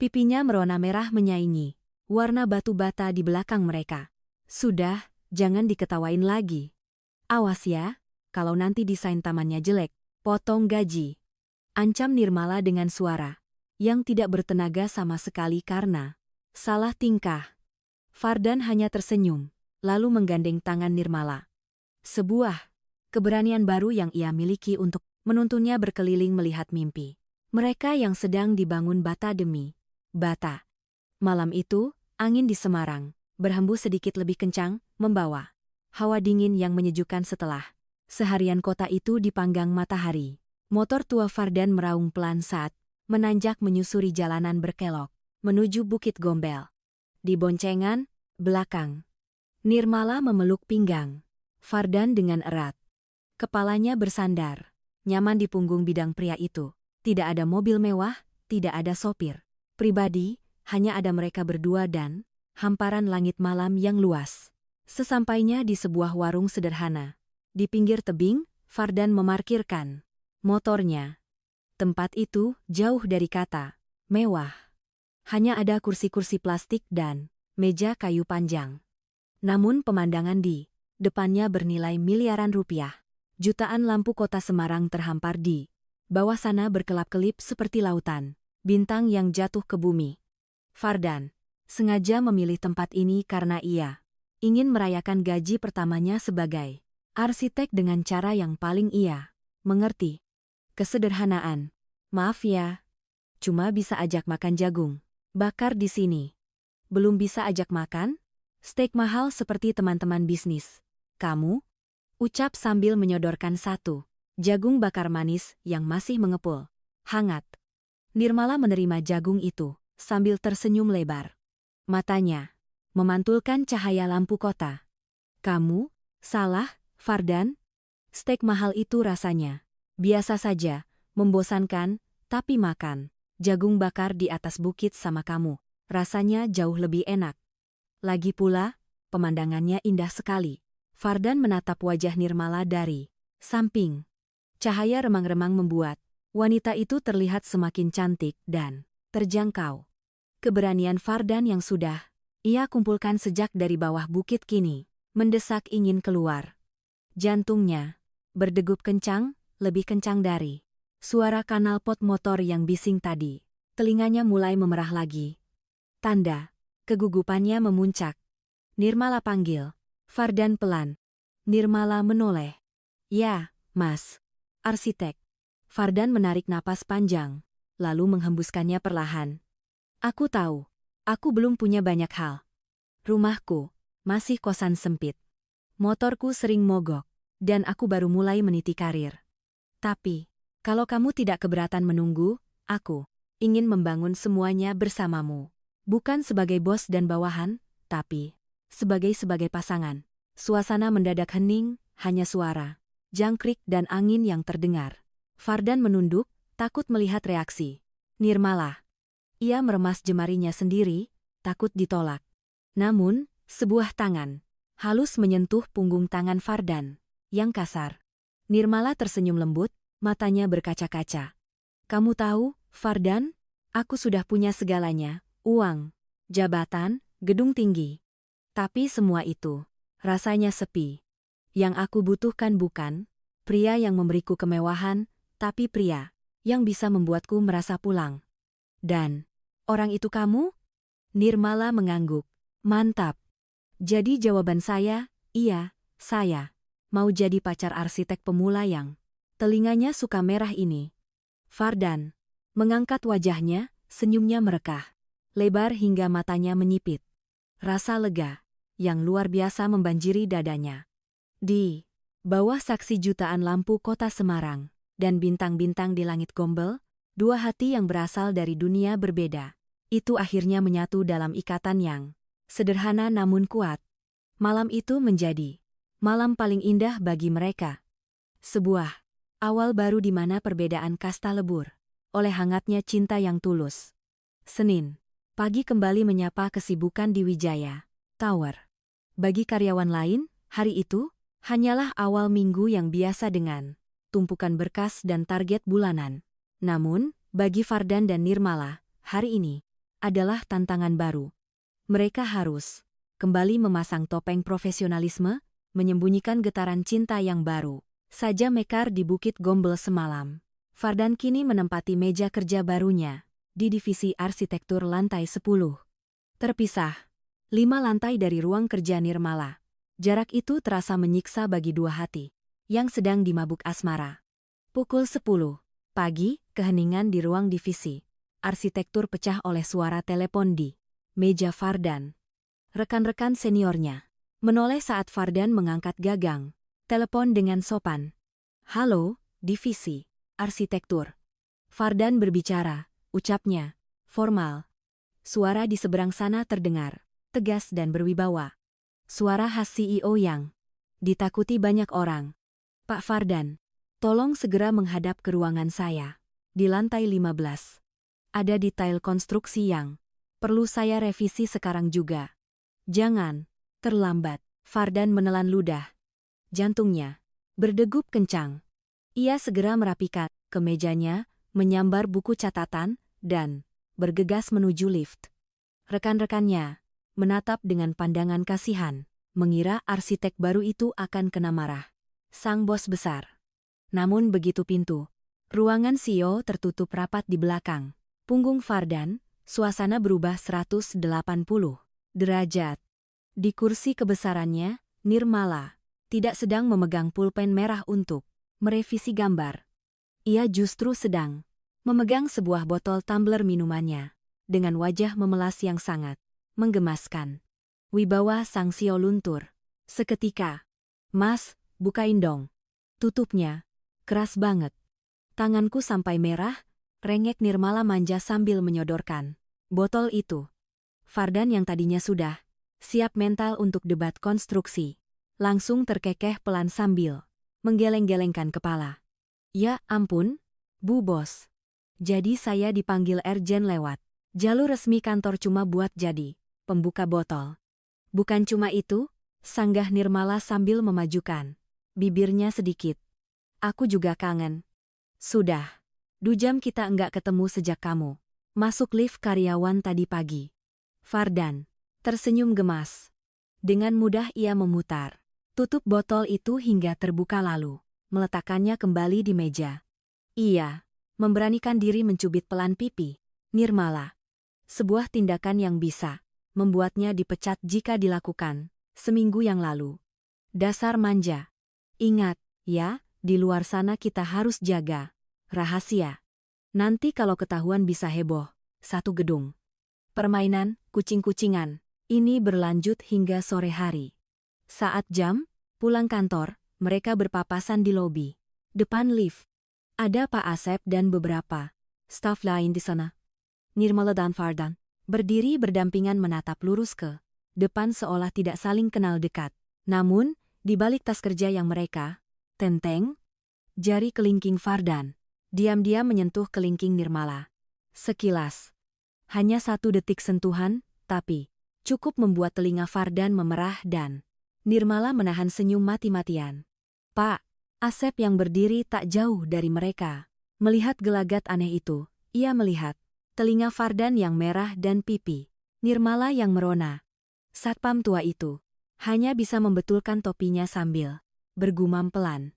Pipinya merona merah menyaingi warna batu bata di belakang mereka. Sudah, jangan diketawain lagi. Awas ya, kalau nanti desain tamannya jelek, potong gaji. Ancam Nirmala dengan suara yang tidak bertenaga sama sekali karena salah tingkah. Fardan hanya tersenyum, lalu menggandeng tangan Nirmala. Sebuah keberanian baru yang ia miliki untuk menuntunnya berkeliling melihat mimpi mereka yang sedang dibangun bata demi bata. Malam itu, angin di Semarang berhembus sedikit lebih kencang, membawa hawa dingin yang menyejukkan setelah seharian kota itu dipanggang matahari. Motor tua Fardan meraung pelan saat menanjak menyusuri jalanan berkelok menuju Bukit Gombel. Di boncengan belakang, Nirmala memeluk pinggang Fardan dengan erat. Kepalanya bersandar nyaman di punggung bidang pria itu. Tidak ada mobil mewah, tidak ada sopir pribadi, hanya ada mereka berdua dan hamparan langit malam yang luas. Sesampainya di sebuah warung sederhana di pinggir tebing, Fardan memarkirkan motornya. Tempat itu jauh dari kata mewah. Hanya ada kursi-kursi plastik dan meja kayu panjang. Namun pemandangan di depannya bernilai miliaran rupiah. Jutaan lampu kota Semarang terhampar di bawah sana berkelap-kelip seperti lautan bintang yang jatuh ke bumi. Fardan sengaja memilih tempat ini karena ia ingin merayakan gaji pertamanya sebagai arsitek dengan cara yang paling ia mengerti. Kesederhanaan. Maaf ya, cuma bisa ajak makan jagung bakar di sini. Belum bisa ajak makan steak mahal seperti teman-teman bisnis kamu? Ucap sambil menyodorkan satu jagung bakar manis yang masih mengepul hangat. Nirmala menerima jagung itu sambil tersenyum lebar. Matanya memantulkan cahaya lampu kota. Kamu salah, Fardan. Steak mahal itu rasanya biasa saja, membosankan, tapi makan jagung bakar di atas bukit sama kamu rasanya jauh lebih enak. Lagi pula, pemandangannya indah sekali. Fardan menatap wajah Nirmala dari samping. Cahaya remang-remang membuat wanita itu terlihat semakin cantik dan terjangkau. Keberanian Fardan yang sudah ia kumpulkan sejak dari bawah bukit kini mendesak ingin keluar. Jantungnya berdegup kencang, lebih kencang dari suara knalpot motor yang bising tadi. Telinganya mulai memerah lagi. Tanda kegugupannya memuncak. Nirmala panggil. Fardan pelan. Nirmala menoleh. Ya, Mas. Arsitek. Fardan menarik napas panjang, lalu menghembuskannya perlahan. Aku tahu. Aku belum punya banyak hal. Rumahku masih kosan sempit. Motorku sering mogok. Dan aku baru mulai meniti karir. Tapi, kalau kamu tidak keberatan menunggu, aku ingin membangun semuanya bersamamu. Bukan sebagai bos dan bawahan, tapi sebagai pasangan. Suasana mendadak hening, hanya suara jangkrik dan angin yang terdengar. Fardan menunduk, takut melihat reaksi Nirmala. Ia meremas jemarinya sendiri, takut ditolak. Namun, sebuah tangan halus menyentuh punggung tangan Fardan yang kasar. Nirmala tersenyum lembut, matanya berkaca-kaca. Kamu tahu, Fardan, aku sudah punya segalanya, uang, jabatan, gedung tinggi. Tapi semua itu rasanya sepi. Yang aku butuhkan bukan pria yang memberiku kemewahan, tapi pria yang bisa membuatku merasa pulang. Dan orang itu kamu? Nirmala mengangguk. Mantap. Jadi jawaban saya, iya, saya mau jadi pacar arsitek pemula yang telinganya suka merah ini. Fardan mengangkat wajahnya, senyumnya merekah lebar hingga matanya menyipit. Rasa lega yang luar biasa membanjiri dadanya. Di bawah saksi jutaan lampu kota Semarang dan bintang-bintang di langit gombel, dua hati yang berasal dari dunia berbeda itu akhirnya menyatu dalam ikatan yang sederhana namun kuat. Malam itu menjadi malam paling indah bagi mereka. Sebuah awal baru di mana perbedaan kasta lebur oleh hangatnya cinta yang tulus. Senin pagi kembali menyapa kesibukan di Wijaya Tower. Bagi karyawan lain, hari itu hanyalah awal minggu yang biasa dengan tumpukan berkas dan target bulanan. Namun, bagi Fardan dan Nirmala, hari ini adalah tantangan baru. Mereka harus kembali memasang topeng profesionalisme, menyembunyikan getaran cinta yang baru saja mekar di Bukit Gombel semalam. Fardan kini menempati meja kerja barunya di divisi arsitektur lantai 10. Terpisah 5 lantai dari ruang kerja Nirmala. Jarak itu terasa menyiksa bagi dua hati yang sedang dimabuk asmara. Pukul 10 pagi, keheningan di ruang divisi arsitektur pecah oleh suara telepon di meja Fardan. Rekan-rekan seniornya menoleh saat Fardan mengangkat gagang telepon dengan sopan. Halo, divisi arsitektur. Fardan berbicara, ucapnya formal. Suara di seberang sana terdengar tegas dan berwibawa. Suara khas CEO yang ditakuti banyak orang. Pak Fardan, tolong segera menghadap ke ruangan saya. Di lantai 15. Ada detail konstruksi yang perlu saya revisi sekarang juga. Jangan terlambat. Fardan menelan ludah. Jantungnya berdegup kencang. Ia segera merapikan kemejanya, menyambar buku catatan, dan bergegas menuju lift. Rekan-rekannya menatap dengan pandangan kasihan, mengira arsitek baru itu akan kena marah sang bos besar. Namun begitu pintu ruangan CEO tertutup rapat di belakang punggung Fardan, suasana berubah 180 derajat. Di kursi kebesarannya, Nirmala tidak sedang memegang pulpen merah untuk merevisi gambar. Ia justru sedang memegang sebuah botol tumbler minumannya dengan wajah memelas yang sangat menggemaskan. Wibawa sang CEO luntur. Seketika, "Mas, bukain dong." Tutupnya keras banget. "Tanganku sampai merah," rengek Nirmala manja sambil menyodorkan botol itu. Fardan yang tadinya sudah siap mental untuk debat konstruksi langsung terkekeh pelan sambil menggeleng-gelengkan kepala. "Ya ampun, Bu Bos. Jadi saya dipanggil Erjen lewat jalur resmi kantor cuma buat jadi pembuka botol." "Bukan cuma itu," sanggah Nirmala sambil memajukan bibirnya sedikit. "Aku juga kangen. Sudah 2 jam kita enggak ketemu sejak kamu masuk lift karyawan tadi pagi." Fardan tersenyum gemas. Dengan mudah ia memutar Tutup botol itu hingga terbuka lalu meletakkannya kembali di meja. Ia memberanikan diri mencubit pelan pipi Nirmala. Sebuah tindakan yang bisa membuatnya dipecat jika dilakukan seminggu yang lalu. Dasar manja. Ingat, ya, di luar sana kita harus jaga rahasia. Nanti kalau ketahuan bisa heboh. Satu gedung. Permainan, kucing-kucingan. Ini berlanjut hingga sore hari. Saat jam pulang kantor, mereka berpapasan di lobi. Depan lift. Ada Pak Asep dan beberapa staf lain di sana. Nirmala dan Fardan berdiri berdampingan menatap lurus ke depan seolah tidak saling kenal dekat. Namun, di balik tas kerja yang mereka tenteng, jari kelingking Fardan diam-diam menyentuh kelingking Nirmala. Sekilas. Hanya 1 detik sentuhan, tapi cukup membuat telinga Fardan memerah dan Nirmala menahan senyum mati-matian. Pak Asep yang berdiri tak jauh dari mereka. Melihat gelagat aneh itu, ia melihat telinga Fardan yang merah dan pipi Nirmala yang merona. Satpam tua itu hanya bisa membetulkan topinya sambil bergumam pelan.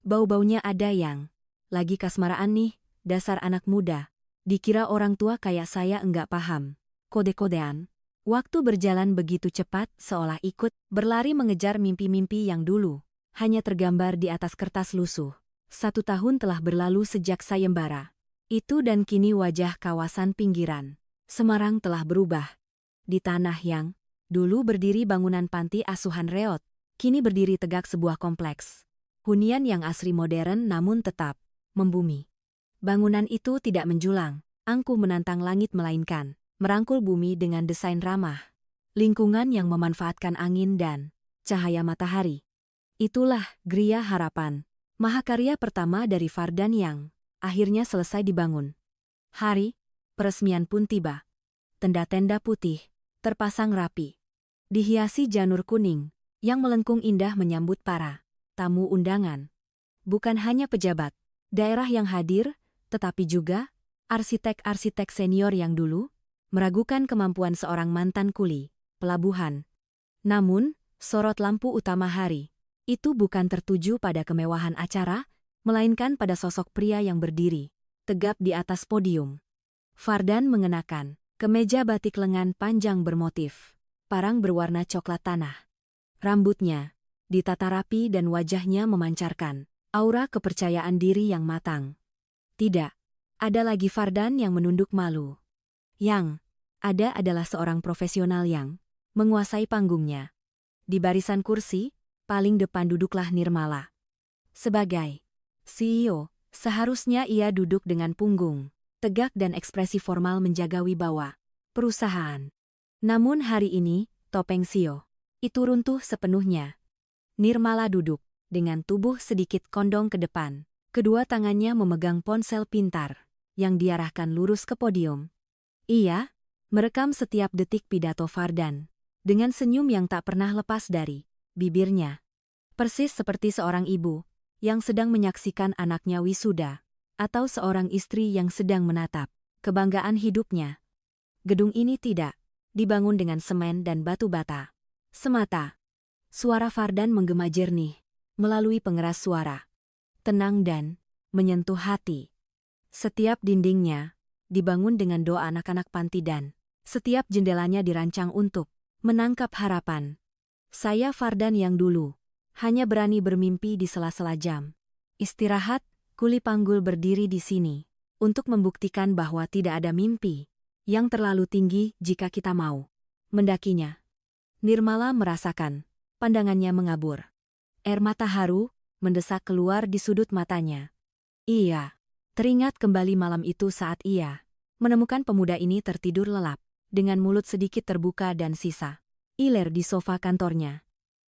Bau-baunya ada yang lagi kasmaraan nih, dasar anak muda. Dikira orang tua kayak saya enggak paham. Kode-kodean. Waktu berjalan begitu cepat seolah ikut berlari mengejar mimpi-mimpi yang dulu hanya tergambar di atas kertas lusuh. 1 tahun telah berlalu sejak sayembara itu dan kini wajah kawasan pinggiran Semarang telah berubah. Di tanah yang dulu berdiri bangunan panti asuhan reot, kini berdiri tegak sebuah kompleks hunian yang asri modern namun tetap membumi. Bangunan itu tidak menjulang, angkuh menantang langit melainkan merangkul bumi dengan desain ramah lingkungan yang memanfaatkan angin dan cahaya matahari. Itulah Gria Harapan, mahakarya pertama dari Fardan yang akhirnya selesai dibangun. Hari peresmian pun tiba. Tenda-tenda putih terpasang rapi, dihiasi janur kuning yang melengkung indah menyambut para tamu undangan. Bukan hanya pejabat daerah yang hadir, tetapi juga arsitek-arsitek senior yang dulu meragukan kemampuan seorang mantan kuli pelabuhan. Namun, sorot lampu utama hari itu bukan tertuju pada kemewahan acara, melainkan pada sosok pria yang berdiri tegap di atas podium. Fardan mengenakan kemeja batik lengan panjang bermotif parang berwarna coklat tanah. Rambutnya ditata rapi dan wajahnya memancarkan aura kepercayaan diri yang matang. Tidak ada lagi Fardan yang menunduk malu. Yang ada adalah seorang profesional yang menguasai panggungnya. Di barisan kursi, paling depan duduklah Nirmala. Sebagai CEO, seharusnya ia duduk dengan punggung tegak dan ekspresi formal menjaga wibawa perusahaan. Namun hari ini, topeng CEO itu runtuh sepenuhnya. Nirmala duduk dengan tubuh sedikit kondong ke depan. Kedua tangannya memegang ponsel pintar yang diarahkan lurus ke podium. Ia merekam setiap detik pidato Fardan dengan senyum yang tak pernah lepas dari bibirnya. Persis seperti seorang ibu yang sedang menyaksikan anaknya wisuda atau seorang istri yang sedang menatap kebanggaan hidupnya. Gedung ini tidak dibangun dengan semen dan batu bata semata. Suara Fardan menggema jernih melalui pengeras suara, tenang dan menyentuh hati. Setiap dindingnya dibangun dengan doa anak-anak panti dan setiap jendelanya dirancang untuk menangkap harapan. Saya Fardan yang dulu hanya berani bermimpi di sela-sela jam istirahat, kuli panggul berdiri di sini untuk membuktikan bahwa tidak ada mimpi yang terlalu tinggi jika kita mau mendakinya. Nirmala merasakan pandangannya mengabur. Air mata haru mendesak keluar di sudut matanya. Ia teringat kembali malam itu saat ia menemukan pemuda ini tertidur lelap dengan mulut sedikit terbuka dan sisa iler di sofa kantornya.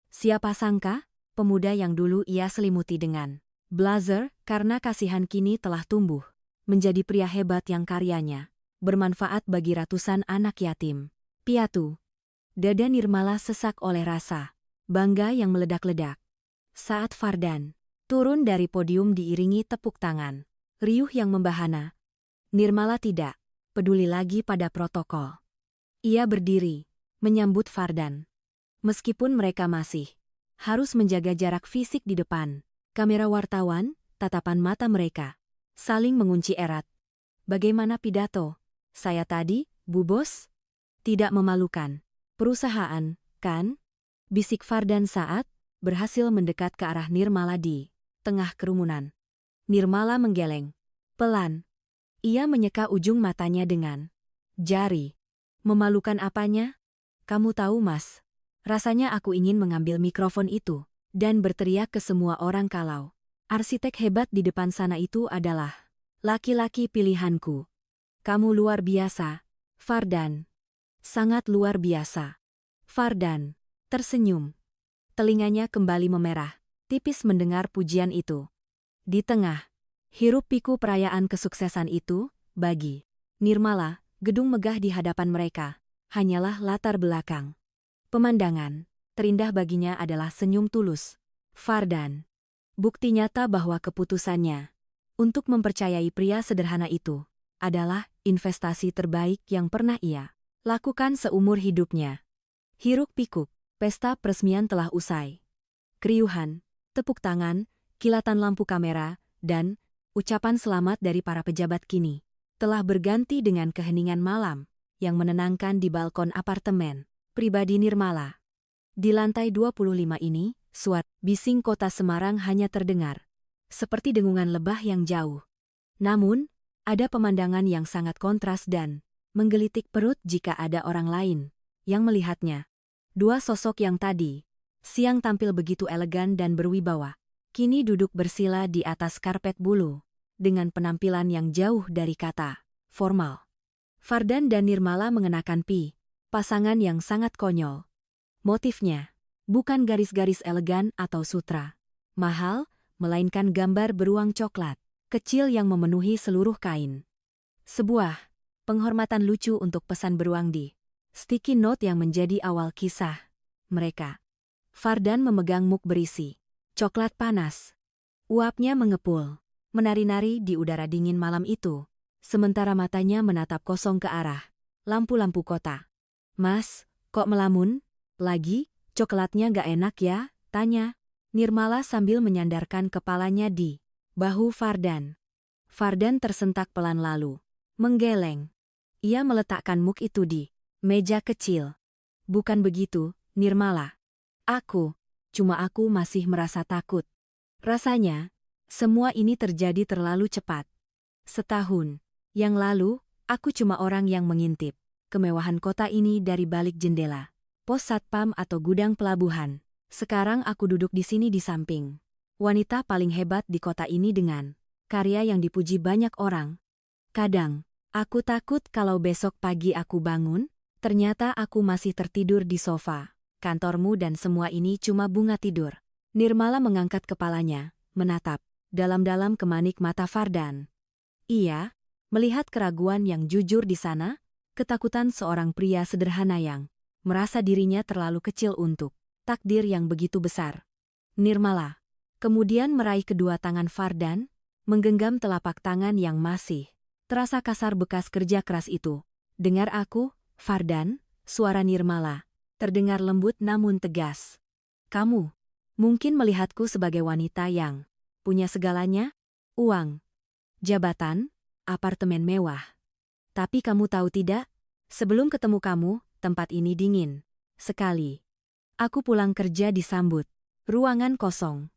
Siapa sangka, pemuda yang dulu ia selimuti dengan blazer karena kasihan kini telah tumbuh menjadi pria hebat yang karyanya bermanfaat bagi ratusan anak yatim piatu. Dada Nirmala sesak oleh rasa bangga yang meledak-ledak. Saat Fardan turun dari podium diiringi tepuk tangan riuh yang membahana, Nirmala tidak peduli lagi pada protokol. Ia berdiri menyambut Fardan Meskipun mereka masih harus menjaga jarak fisik di depan kamera wartawan, tatapan mata mereka saling mengunci erat. Bagaimana pidato saya tadi, Bu Bos? Tidak memalukan. Perusahaan, kan? Bisik Fardan saat berhasil mendekat ke arah Nirmala di tengah kerumunan. Nirmala menggeleng. Pelan. Ia menyeka ujung matanya dengan jari. Memalukan apanya? Kamu tahu, Mas. Rasanya aku ingin mengambil mikrofon itu dan berteriak ke semua orang kalau arsitek hebat di depan sana itu adalah laki-laki pilihanku. Kamu luar biasa, Fardan. Sangat luar biasa. Fardan tersenyum. Telinganya kembali memerah, tipis mendengar pujian itu. Di tengah hiruk-pikuk perayaan kesuksesan itu, bagi Nirmala, gedung megah di hadapan mereka hanyalah latar belakang. Pemandangan terindah baginya adalah senyum tulus Fardan. Bukti nyata bahwa keputusannya untuk mempercayai pria sederhana itu adalah investasi terbaik yang pernah ia lakukan seumur hidupnya. Hiruk-pikuk, pesta peresmian telah usai. Keriuhan, tepuk tangan, kilatan lampu kamera, dan ucapan selamat dari para pejabat kini telah berganti dengan keheningan malam yang menenangkan di balkon apartemen pribadi Nirmala. Di lantai 25 ini, suara bising kota Semarang hanya terdengar seperti dengungan lebah yang jauh. Namun, ada pemandangan yang sangat kontras dan menggelitik perut jika ada orang lain yang melihatnya. Dua sosok yang tadi siang tampil begitu elegan dan berwibawa, kini duduk bersila di atas karpet bulu dengan penampilan yang jauh dari kata formal. Fardan dan Nirmala mengenakan pasangan yang sangat konyol. Motifnya bukan garis-garis elegan atau sutra mahal, melainkan gambar beruang coklat kecil yang memenuhi seluruh kain. Sebuah penghormatan lucu untuk pesan beruang di sticky note yang menjadi awal kisah mereka. Fardan memegang mug berisi coklat panas. Uapnya mengepul, menari-nari di udara dingin malam itu, sementara matanya menatap kosong ke arah lampu-lampu kota. Mas, kok melamun? Lagi, coklatnya gak enak ya? Tanya Nirmala sambil menyandarkan kepalanya di bahu Fardan. Fardan tersentak pelan lalu menggeleng. Ia meletakkan mug itu di meja kecil. Bukan begitu, Nirmala. Aku masih merasa takut. Rasanya, semua ini terjadi terlalu cepat. Setahun yang lalu, aku cuma orang yang mengintip kemewahan kota ini dari balik jendela pos satpam atau gudang pelabuhan. Sekarang aku duduk di sini di samping wanita paling hebat di kota ini dengan karya yang dipuji banyak orang. Kadang, aku takut kalau besok pagi aku bangun, ternyata aku masih tertidur di sofa kantormu dan semua ini cuma bunga tidur. Nirmala mengangkat kepalanya, menatap dalam-dalam ke manik mata Fardan. Ia melihat keraguan yang jujur di sana, ketakutan seorang pria sederhana yang merasa dirinya terlalu kecil untuk takdir yang begitu besar. Nirmala kemudian meraih kedua tangan Fardan, menggenggam telapak tangan yang masih terasa kasar bekas kerja keras itu. Dengar aku, Fardan, suara Nirmala terdengar lembut namun tegas. Kamu mungkin melihatku sebagai wanita yang punya segalanya, uang, jabatan, apartemen mewah. Tapi kamu tahu tidak, sebelum ketemu kamu, tempat ini dingin sekali. Aku pulang kerja disambut ruangan kosong.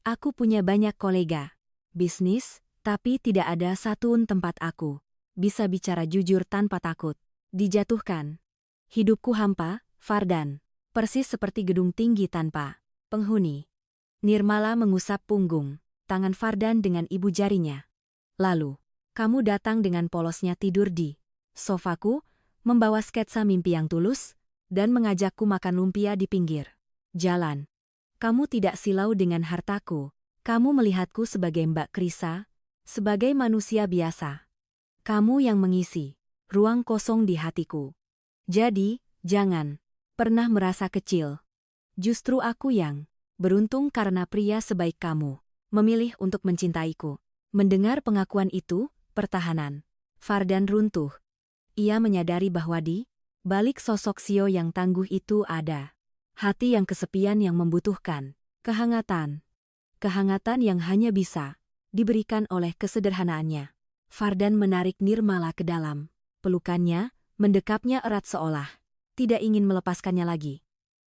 Aku punya banyak kolega bisnis, tapi tidak ada satupun tempat aku bisa bicara jujur tanpa takut dijatuhkan. Hidupku hampa, Fardan, persis seperti gedung tinggi tanpa penghuni. Nirmala mengusap punggung tangan Fardan dengan ibu jarinya. Lalu, kamu datang dengan polosnya tidur di sofaku, membawa sketsa mimpi yang tulus, dan mengajakku makan lumpia di pinggir jalan. Kamu tidak silau dengan hartaku. Kamu melihatku sebagai Mbak Krisa, sebagai manusia biasa. Kamu yang mengisi ruang kosong di hatiku. Jadi, jangan pernah merasa kecil. Justru aku yang beruntung karena pria sebaik kamu memilih untuk mencintaiku. Mendengar pengakuan itu, pertahanan Fardan runtuh. Ia menyadari bahwa di balik sosok Sio yang tangguh itu ada Hati yang kesepian yang membutuhkan kehangatan. Kehangatan yang hanya bisa diberikan oleh kesederhanaannya. Fardan menarik Nirmala ke dalam pelukannya, mendekapnya erat seolah tidak ingin melepaskannya lagi.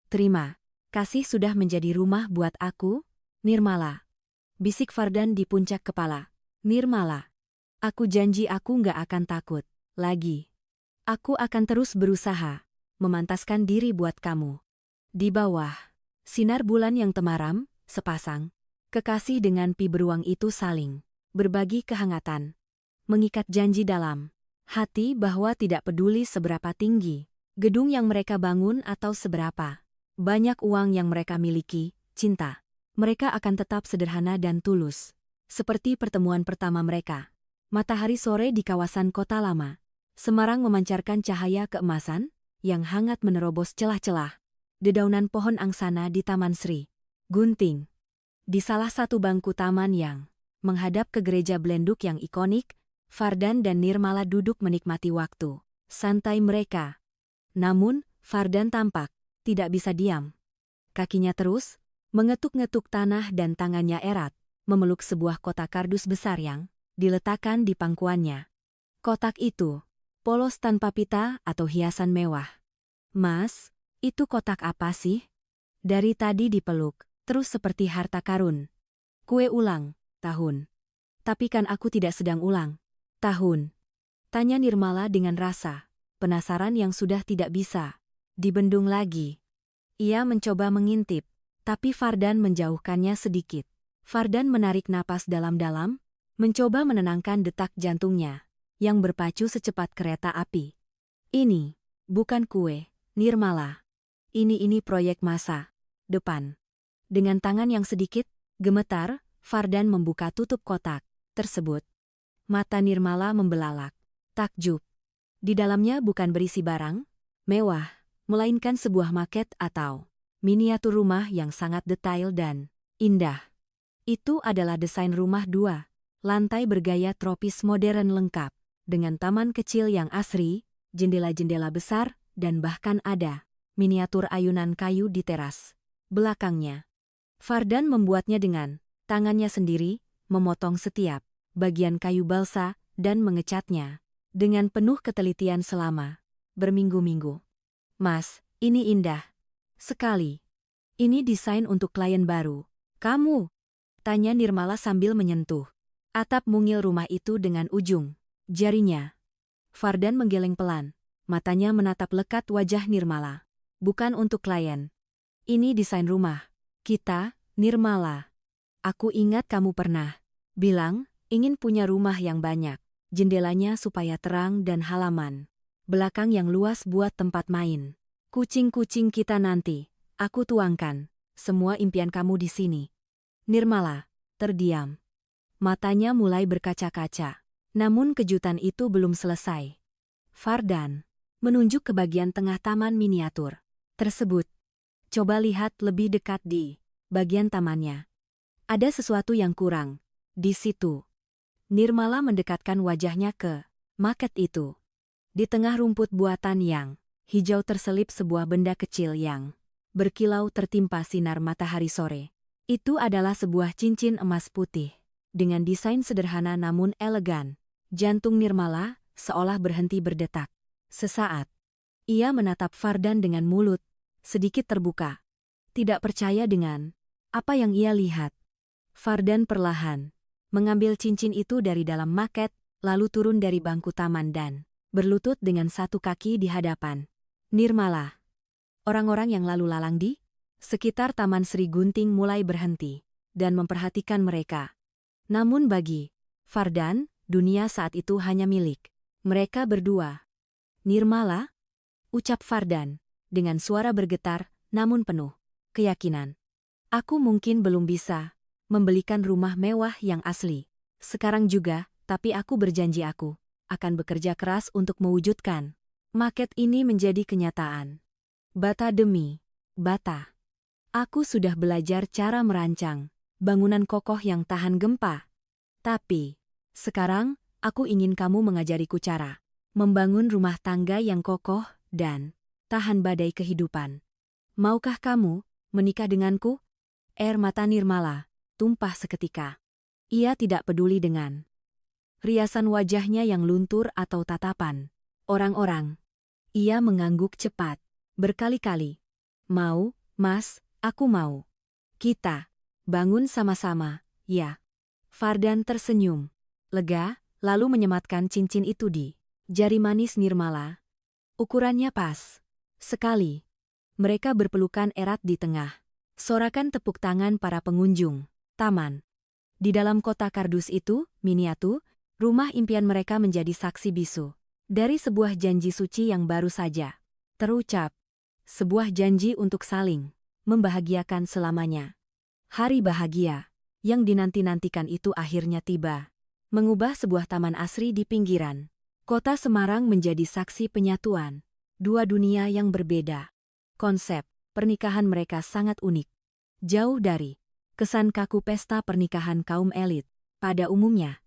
Terima kasih sudah menjadi rumah buat aku, Nirmala. Bisik Fardan di puncak kepala. Nirmala, aku janji aku nggak akan takut lagi. Aku akan terus berusaha memantaskan diri buat kamu. Di bawah sinar bulan yang temaram, sepasang kekasih dengan pi beruang itu saling berbagi kehangatan. Mengikat janji dalam hati bahwa tidak peduli seberapa tinggi gedung yang mereka bangun atau seberapa banyak uang yang mereka miliki, cinta mereka akan tetap sederhana dan tulus. Seperti pertemuan pertama mereka. Matahari sore di kawasan kota lama. Semarang memancarkan cahaya keemasan yang hangat menerobos celah-celah dedaunan pohon angsana di Taman Sri Gunting. Di salah satu bangku taman yang menghadap ke gereja Blenduk yang ikonik, Fardan dan Nirmala duduk menikmati waktu santai mereka. Namun, Fardan tampak tidak bisa diam. Kakinya terus mengetuk-ngetuk tanah dan tangannya erat memeluk sebuah kotak kardus besar yang diletakkan di pangkuannya. Kotak itu polos tanpa pita atau hiasan mewah. Mas, itu kotak apa sih? Dari tadi dipeluk, terus seperti harta karun. Kue ulang tahun. Tapi kan aku tidak sedang ulang tahun. Tanya Nirmala dengan rasa penasaran yang sudah tidak bisa dibendung lagi. Ia mencoba mengintip, tapi Fardan menjauhkannya sedikit. Fardan menarik napas dalam-dalam, mencoba menenangkan detak jantungnya yang berpacu secepat kereta api. Ini bukan kue, Nirmala. Ini proyek masa depan. Dengan tangan yang sedikit gemetar, Fardan membuka tutup kotak tersebut. Mata Nirmala membelalak, takjub. Di dalamnya bukan berisi barang mewah, melainkan sebuah maket atau miniatur rumah yang sangat detail dan indah. Itu adalah desain rumah 2 lantai bergaya tropis modern lengkap, dengan taman kecil yang asri, jendela-jendela besar, dan bahkan ada miniatur ayunan kayu di teras belakangnya. Fardan membuatnya dengan tangannya sendiri, memotong setiap bagian kayu balsa, dan mengecatnya dengan penuh ketelitian selama berminggu-minggu. Mas, ini indah sekali. Ini desain untuk klien baru. Kamu? Tanya Nirmala sambil menyentuh atap mungil rumah itu dengan ujung jarinya. Fardan menggeleng pelan. Matanya menatap lekat wajah Nirmala. Bukan untuk klien. Ini desain rumah kita, Nirmala. Aku ingat kamu pernah bilang ingin punya rumah yang banyak jendelanya supaya terang dan halaman belakang yang luas buat tempat main kucing-kucing kita nanti. Aku tuangkan semua impian kamu di sini. Nirmala terdiam. Matanya mulai berkaca-kaca. Namun kejutan itu belum selesai. Fardan menunjuk ke bagian tengah taman miniatur tersebut. Coba lihat lebih dekat di bagian tamannya. Ada sesuatu yang kurang di situ. Nirmala mendekatkan wajahnya ke maket itu. Di tengah rumput buatan yang hijau terselip sebuah benda kecil yang berkilau tertimpa sinar matahari sore. Itu adalah sebuah cincin emas putih dengan desain sederhana namun elegan. Jantung Nirmala seolah berhenti berdetak. Sesaat, ia menatap Fardan dengan mulut sedikit terbuka. Tidak percaya dengan apa yang ia lihat. Fardan perlahan mengambil cincin itu dari dalam maket, lalu turun dari bangku taman dan berlutut dengan satu kaki di hadapan Nirmala. Orang-orang yang lalu lalang di sekitar Taman Sri Gunting mulai berhenti dan memperhatikan mereka. Namun bagi Fardan, dunia saat itu hanya milik mereka berdua. Nirmala? Ucap Fardan dengan suara bergetar namun penuh keyakinan. Aku mungkin belum bisa membelikan rumah mewah yang asli sekarang juga, tapi aku berjanji aku akan bekerja keras untuk mewujudkan maket ini menjadi kenyataan. Bata demi bata. Aku sudah belajar cara merancang bangunan kokoh yang tahan gempa. Tapi sekarang aku ingin kamu mengajariku cara membangun rumah tangga yang kokoh dan tahan badai kehidupan. Maukah kamu menikah denganku? Air mata Nirmala tumpah seketika. Ia tidak peduli dengan riasan wajahnya yang luntur atau tatapan orang-orang. Ia mengangguk cepat, berkali-kali. Mau, Mas, aku mau. Kita bangun sama-sama, ya. Fardan tersenyum lega, lalu menyematkan cincin itu di jari manis Nirmala. Ukurannya pas sekali. Mereka berpelukan erat di tengah sorakan tepuk tangan para pengunjung taman. Di dalam kota kardus itu, miniatur, rumah impian mereka menjadi saksi bisu dari sebuah janji suci yang baru saja terucap. Sebuah janji untuk saling membahagiakan selamanya. Hari bahagia yang dinanti-nantikan itu akhirnya tiba, mengubah sebuah taman asri di pinggiran kota Semarang menjadi saksi penyatuan dua dunia yang berbeda. Konsep pernikahan mereka sangat unik, jauh dari kesan kaku pesta pernikahan kaum elit. Pada umumnya,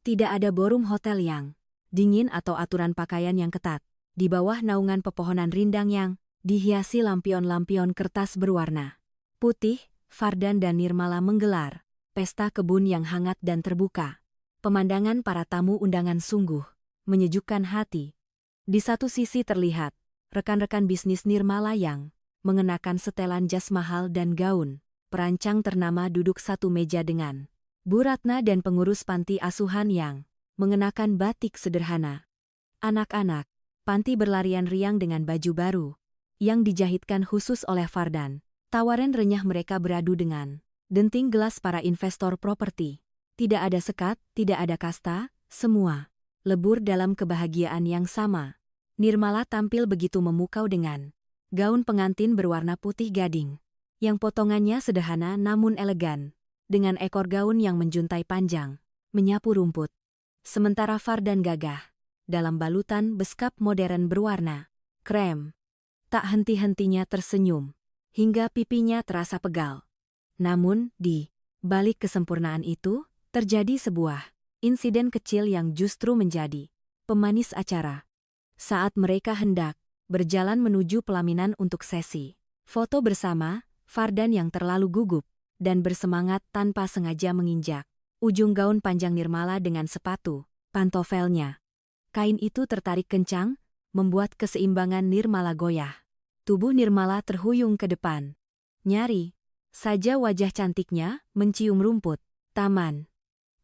tidak ada ballroom hotel yang dingin atau aturan pakaian yang ketat. Di bawah naungan pepohonan rindang yang dihiasi lampion-lampion kertas berwarna putih, Fardan dan Nirmala menggelar pesta kebun yang hangat dan terbuka. Pemandangan para tamu undangan sungguh menyejukkan hati. Di satu sisi terlihat rekan-rekan bisnis Nirmala yang mengenakan setelan jas mahal dan gaun perancang ternama duduk satu meja dengan Bu Ratna dan pengurus panti asuhan yang mengenakan batik sederhana. Anak-anak panti berlarian riang dengan baju baru yang dijahitkan khusus oleh Fardan. Tawaran renyah mereka beradu dengan denting gelas para investor properti. Tidak ada sekat, tidak ada kasta, semua lebur dalam kebahagiaan yang sama. Nirmala tampil begitu memukau dengan gaun pengantin berwarna putih gading yang potongannya sederhana namun elegan, dengan ekor gaun yang menjuntai panjang, menyapu rumput. Sementara Fardan gagah dalam balutan beskap modern berwarna krem. Tak henti-hentinya tersenyum, hingga pipinya terasa pegal. Namun, di balik kesempurnaan itu, terjadi sebuah insiden kecil yang justru menjadi pemanis acara. Saat mereka hendak berjalan menuju pelaminan untuk sesi foto bersama, Fardan yang terlalu gugup dan bersemangat tanpa sengaja menginjak ujung gaun panjang Nirmala dengan sepatu pantofelnya. Kain itu tertarik kencang, membuat keseimbangan Nirmala goyah. Tubuh Nirmala terhuyung ke depan. Nyari saja wajah cantiknya mencium rumput taman.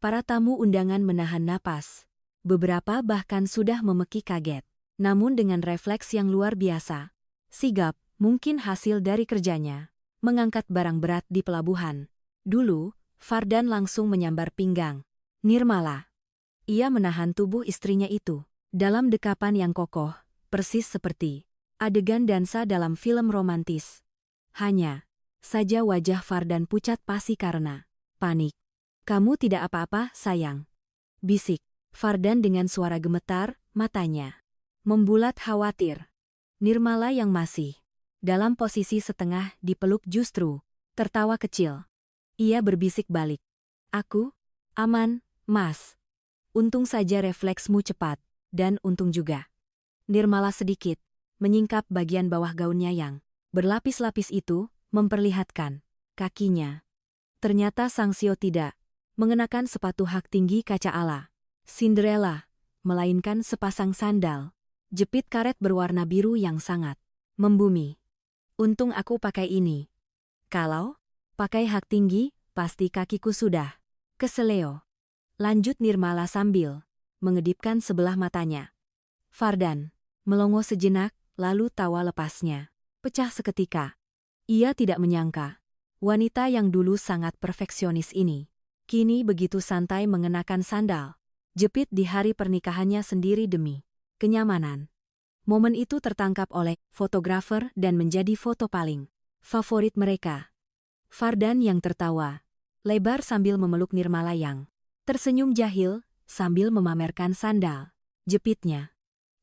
Para tamu undangan menahan napas. Beberapa bahkan sudah memeki kaget. Namun dengan refleks yang luar biasa, sigap, mungkin hasil dari kerjanya, mengangkat barang berat di pelabuhan. Dulu, Fardan langsung menyambar pinggang Nirmala. Ia menahan tubuh istrinya itu dalam dekapan yang kokoh, persis seperti adegan dansa dalam film romantis. Hanya saja wajah Fardan pucat pasi karena panik. "Kamu tidak apa-apa, sayang," bisik Fardan dengan suara gemetar, matanya membulat khawatir. Nirmala yang masih dalam posisi setengah dipeluk justru tertawa kecil. Ia berbisik balik, "Aku aman, Mas. Untung saja refleksmu cepat, dan untung juga." Nirmala sedikit menyingkap bagian bawah gaunnya yang berlapis-lapis itu, memperlihatkan kakinya. Ternyata Sang Sio tidak mengenakan sepatu hak tinggi kaca ala Cinderella, melainkan sepasang sandal jepit karet berwarna biru yang sangat membumi. "Untung aku pakai ini. Kalau pakai hak tinggi, pasti kakiku sudah keseleo," lanjut Nirmala sambil mengedipkan sebelah matanya. Fardan melongo sejenak, lalu tawa lepasnya pecah seketika. Ia tidak menyangka wanita yang dulu sangat perfeksionis ini kini begitu santai mengenakan sandal jepit di hari pernikahannya sendiri demi kenyamanan. Momen itu tertangkap oleh fotografer dan menjadi foto paling favorit mereka. Fardan yang tertawa lebar sambil memeluk Nirmala yang tersenyum jahil sambil memamerkan sandal jepitnya.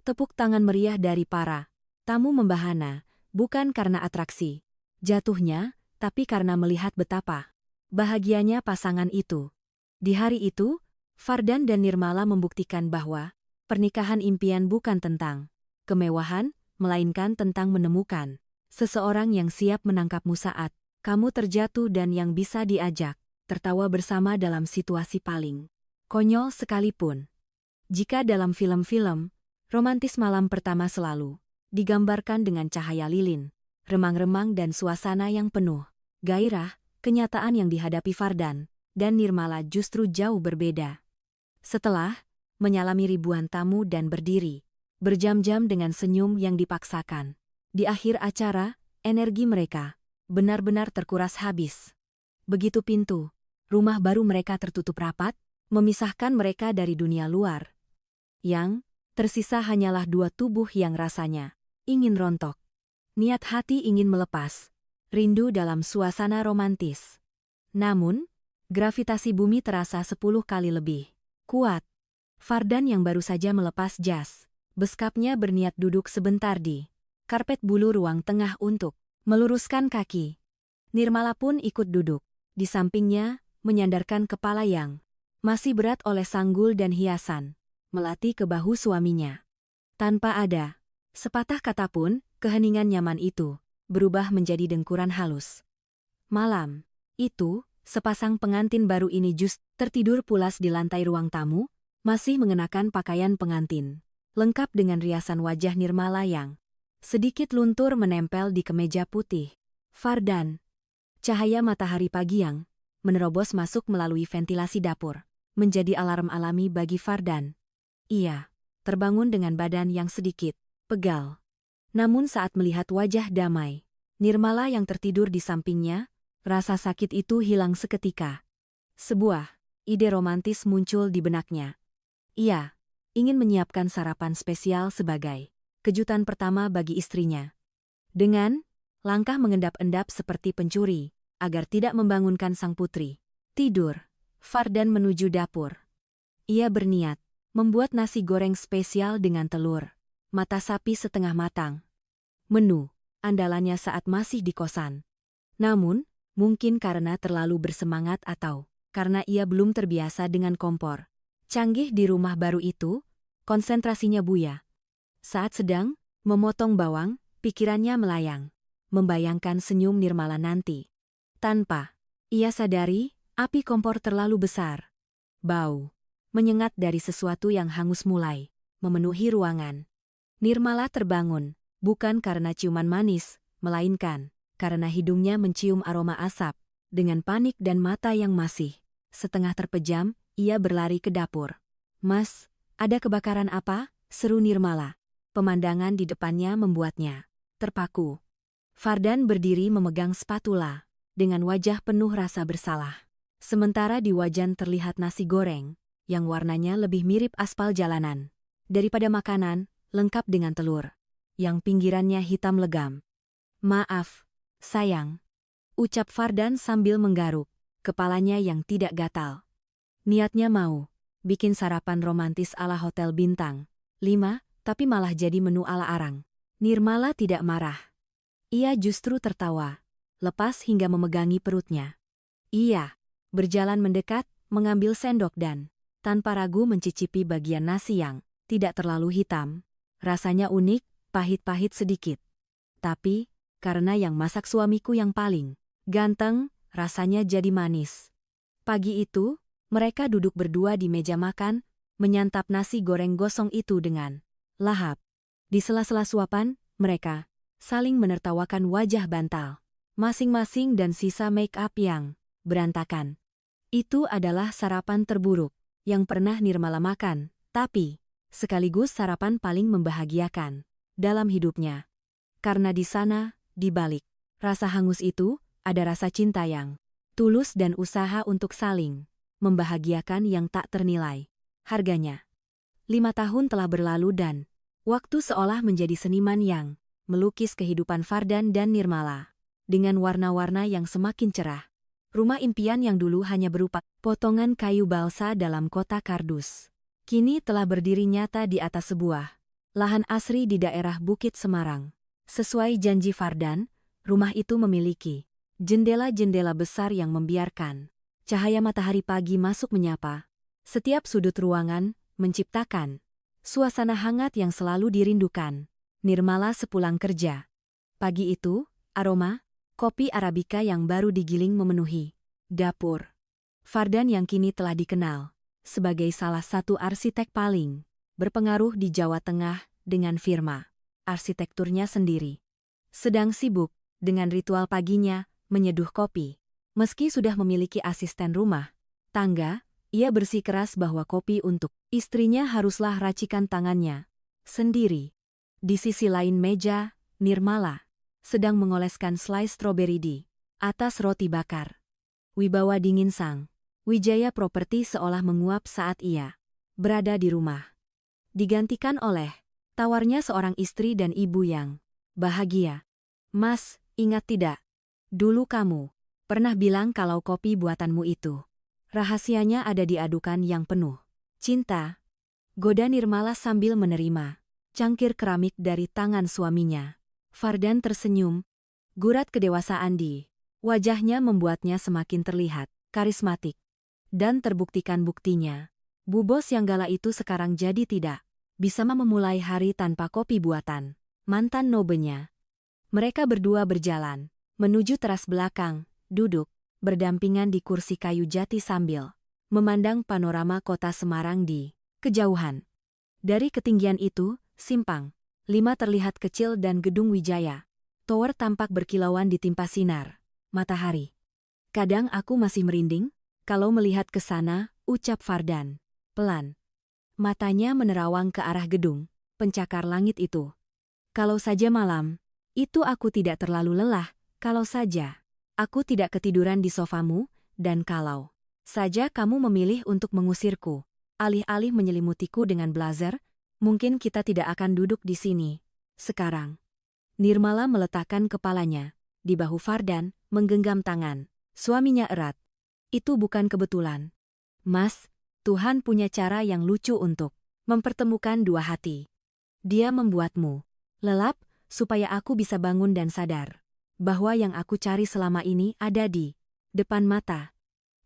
Tepuk tangan meriah dari para tamu membahana, bukan karena atraksi jatuhnya, tapi karena melihat betapa bahagianya pasangan itu. Di hari itu, Fardan dan Nirmala membuktikan bahwa pernikahan impian bukan tentang kemewahan, melainkan tentang menemukan Seseorang yang siap menangkapmu saat kamu terjatuh dan yang bisa diajak tertawa bersama dalam situasi paling konyol sekalipun. Jika dalam film-film, romantis malam pertama selalu digambarkan dengan cahaya lilin, remang-remang dan suasana yang penuh gairah, kenyataan yang dihadapi Fardan dan Nirmala justru jauh berbeda. Setelah menyalami ribuan tamu dan berdiri berjam-jam dengan senyum yang dipaksakan, di akhir acara, energi mereka benar-benar terkuras habis. Begitu pintu rumah baru mereka tertutup rapat, memisahkan mereka dari dunia luar. Yang tersisa hanyalah dua tubuh yang rasanya ingin rontok. Niat hati ingin melepas rindu dalam suasana romantis. Namun, gravitasi bumi terasa 10 kali lebih kuat. Fardan yang baru saja melepas jas beskapnya berniat duduk sebentar di karpet bulu ruang tengah untuk meluruskan kaki. Nirmala pun ikut duduk di sampingnya, menyandarkan kepala yang masih berat oleh sanggul dan hiasan, melatih ke bahu suaminya. Tanpa ada sepatah kata pun, keheningan nyaman itu berubah menjadi dengkuran halus. Malam itu, sepasang pengantin baru ini tertidur pulas di lantai ruang tamu, masih mengenakan pakaian pengantin, lengkap dengan riasan wajah Nirmala yang sedikit luntur menempel di kemeja putih. Fardan. Cahaya matahari pagi yang menerobos masuk melalui ventilasi dapur, menjadi alarm alami bagi Fardan. Ia terbangun dengan badan yang sedikit pegal. Namun saat melihat wajah damai Nirmala yang tertidur di sampingnya, rasa sakit itu hilang seketika. Sebuah ide romantis muncul di benaknya. Ia ingin menyiapkan sarapan spesial sebagai kejutan pertama bagi istrinya. Dengan langkah mengendap-endap seperti pencuri, agar tidak membangunkan sang putri tidur, Fardan menuju dapur. Ia berniat membuat nasi goreng spesial dengan telur mata sapi setengah matang. Menu andalannya saat masih di kosan. Namun, mungkin karena terlalu bersemangat atau karena ia belum terbiasa dengan kompor canggih di rumah baru itu, konsentrasinya buya. Saat sedang memotong bawang, pikirannya melayang, membayangkan senyum Nirmala nanti. Tanpa ia sadari, api kompor terlalu besar. Bau menyengat dari sesuatu yang hangus mulai memenuhi ruangan. Nirmala terbangun, bukan karena ciuman manis, melainkan karena hidungnya mencium aroma asap. Dengan panik dan mata yang masih setengah terpejam, ia berlari ke dapur. "Mas, ada kebakaran apa?" seru Nirmala. Pemandangan di depannya membuatnya terpaku. Fardan berdiri memegang spatula, dengan wajah penuh rasa bersalah. Sementara di wajan terlihat nasi goreng, yang warnanya lebih mirip aspal jalanan daripada makanan, lengkap dengan telur, yang pinggirannya hitam legam. "Maaf, sayang," ucap Fardan sambil menggaruk kepalanya yang tidak gatal. Niatnya mau bikin sarapan romantis ala hotel bintang 5, tapi malah jadi menu ala arang. Nirmala tidak marah. Ia justru tertawa, lepas hingga memegangi perutnya. Ia berjalan mendekat, mengambil sendok dan tanpa ragu mencicipi bagian nasi yang tidak terlalu hitam. Rasanya unik, pahit-pahit sedikit. Tapi, karena yang masak suamiku yang paling ganteng, rasanya jadi manis. Pagi itu, mereka duduk berdua di meja makan, menyantap nasi goreng gosong itu dengan lahap. Di sela-sela suapan, mereka saling menertawakan wajah bantal masing-masing dan sisa make-up yang berantakan. Itu adalah sarapan terburuk yang pernah Nirmala makan, tapi sekaligus sarapan paling membahagiakan dalam hidupnya. Karena di sana, di balik rasa hangus itu, ada rasa cinta yang tulus dan usaha untuk saling membahagiakan yang tak ternilai harganya. 5 tahun telah berlalu dan waktu seolah menjadi seniman yang melukis kehidupan Fardan dan Nirmala dengan warna-warna yang semakin cerah. Rumah impian yang dulu hanya berupa potongan kayu balsa dalam kota kardus, kini telah berdiri nyata di atas sebuah lahan asri di daerah Bukit Semarang. Sesuai janji Fardan, rumah itu memiliki jendela-jendela besar yang membiarkan cahaya matahari pagi masuk menyapa setiap sudut ruangan, menciptakan suasana hangat yang selalu dirindukan Nirmala sepulang kerja. Pagi itu, aroma kopi Arabica yang baru digiling memenuhi dapur. Fardan yang kini telah dikenal sebagai salah satu arsitek paling berpengaruh di Jawa Tengah dengan firma arsitekturnya sendiri, sedang sibuk dengan ritual paginya menyeduh kopi. Meski sudah memiliki asisten rumah tangga, ia bersikeras bahwa kopi untuk istrinya haruslah racikan tangannya sendiri. Di sisi lain meja, Nirmala sedang mengoleskan slice stroberi di atas roti bakar. Wibawa dingin sang Wijaya Properti seolah menguap saat ia berada di rumah. Digantikan oleh tawarnya seorang istri dan ibu yang bahagia. Mas, ingat tidak? Dulu kamu pernah bilang kalau kopi buatanmu itu rahasianya ada di adukan yang penuh cinta. Goda Nirmala sambil menerima cangkir keramik dari tangan suaminya. Fardan tersenyum. Gurat kedewasaan di wajahnya membuatnya semakin terlihat karismatik. Dan terbuktikan buktinya. Bu bos yang galak itu sekarang jadi tidak bisa memulai hari tanpa kopi buatan mantan nobenya. Mereka berdua berjalan menuju teras belakang, duduk berdampingan di kursi kayu jati sambil memandang panorama kota Semarang di kejauhan. Dari ketinggian itu, Simpang 5 terlihat kecil dan gedung Wijaya Tower tampak berkilauan ditimpa sinar matahari. Kadang aku masih merinding kalau melihat ke sana, ucap Fardan pelan. Matanya menerawang ke arah gedung pencakar langit itu. Kalau saja malam itu aku tidak terlalu lelah, kalau saja aku tidak ketiduran di sofamu, dan kalau saja kamu memilih untuk mengusirku, alih-alih menyelimutiku dengan blazer, mungkin kita tidak akan duduk di sini sekarang. Nirmala meletakkan kepalanya di bahu Fardan, menggenggam tangan suaminya erat. Itu bukan kebetulan. Mas, Tuhan punya cara yang lucu untuk mempertemukan dua hati. Dia membuatmu lelap supaya aku bisa bangun dan sadar bahwa yang aku cari selama ini ada di depan mata.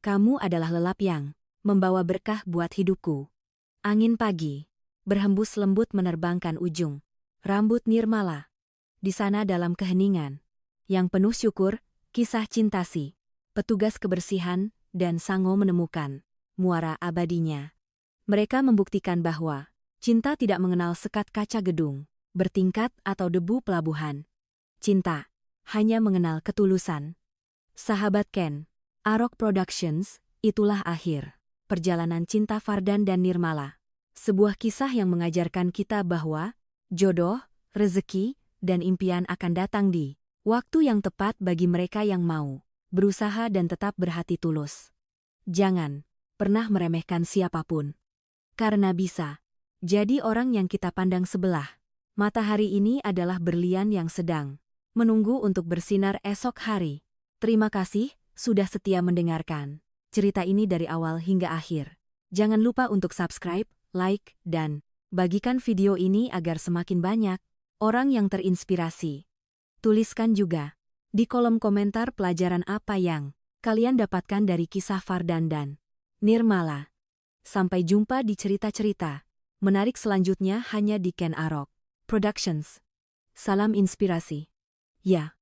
Kamu adalah lelap yang membawa berkah buat hidupku. Angin pagi berhembus lembut menerbangkan ujung rambut Nirmala. Di sana dalam keheningan yang penuh syukur, kisah cinta si petugas kebersihan dan Sango menemukan muara abadinya. Mereka membuktikan bahwa cinta tidak mengenal sekat kaca gedung bertingkat atau debu pelabuhan. Cinta hanya mengenal ketulusan. Sahabat Ken Arok Productions, itulah akhir perjalanan cinta Fardan dan Nirmala. Sebuah kisah yang mengajarkan kita bahwa jodoh, rezeki, dan impian akan datang di waktu yang tepat bagi mereka yang mau berusaha dan tetap berhati tulus. Jangan pernah meremehkan siapapun, karena bisa jadi orang yang kita pandang sebelah mata hari ini adalah berlian yang sedang menunggu untuk bersinar esok hari. Terima kasih sudah setia mendengarkan cerita ini dari awal hingga akhir. Jangan lupa untuk subscribe, like, dan bagikan video ini agar semakin banyak orang yang terinspirasi. Tuliskan juga di kolom komentar pelajaran apa yang kalian dapatkan dari kisah Fardan dan Nirmala. Sampai jumpa di cerita-cerita menarik selanjutnya hanya di Ken Arok Productions. Salam inspirasi. Ya.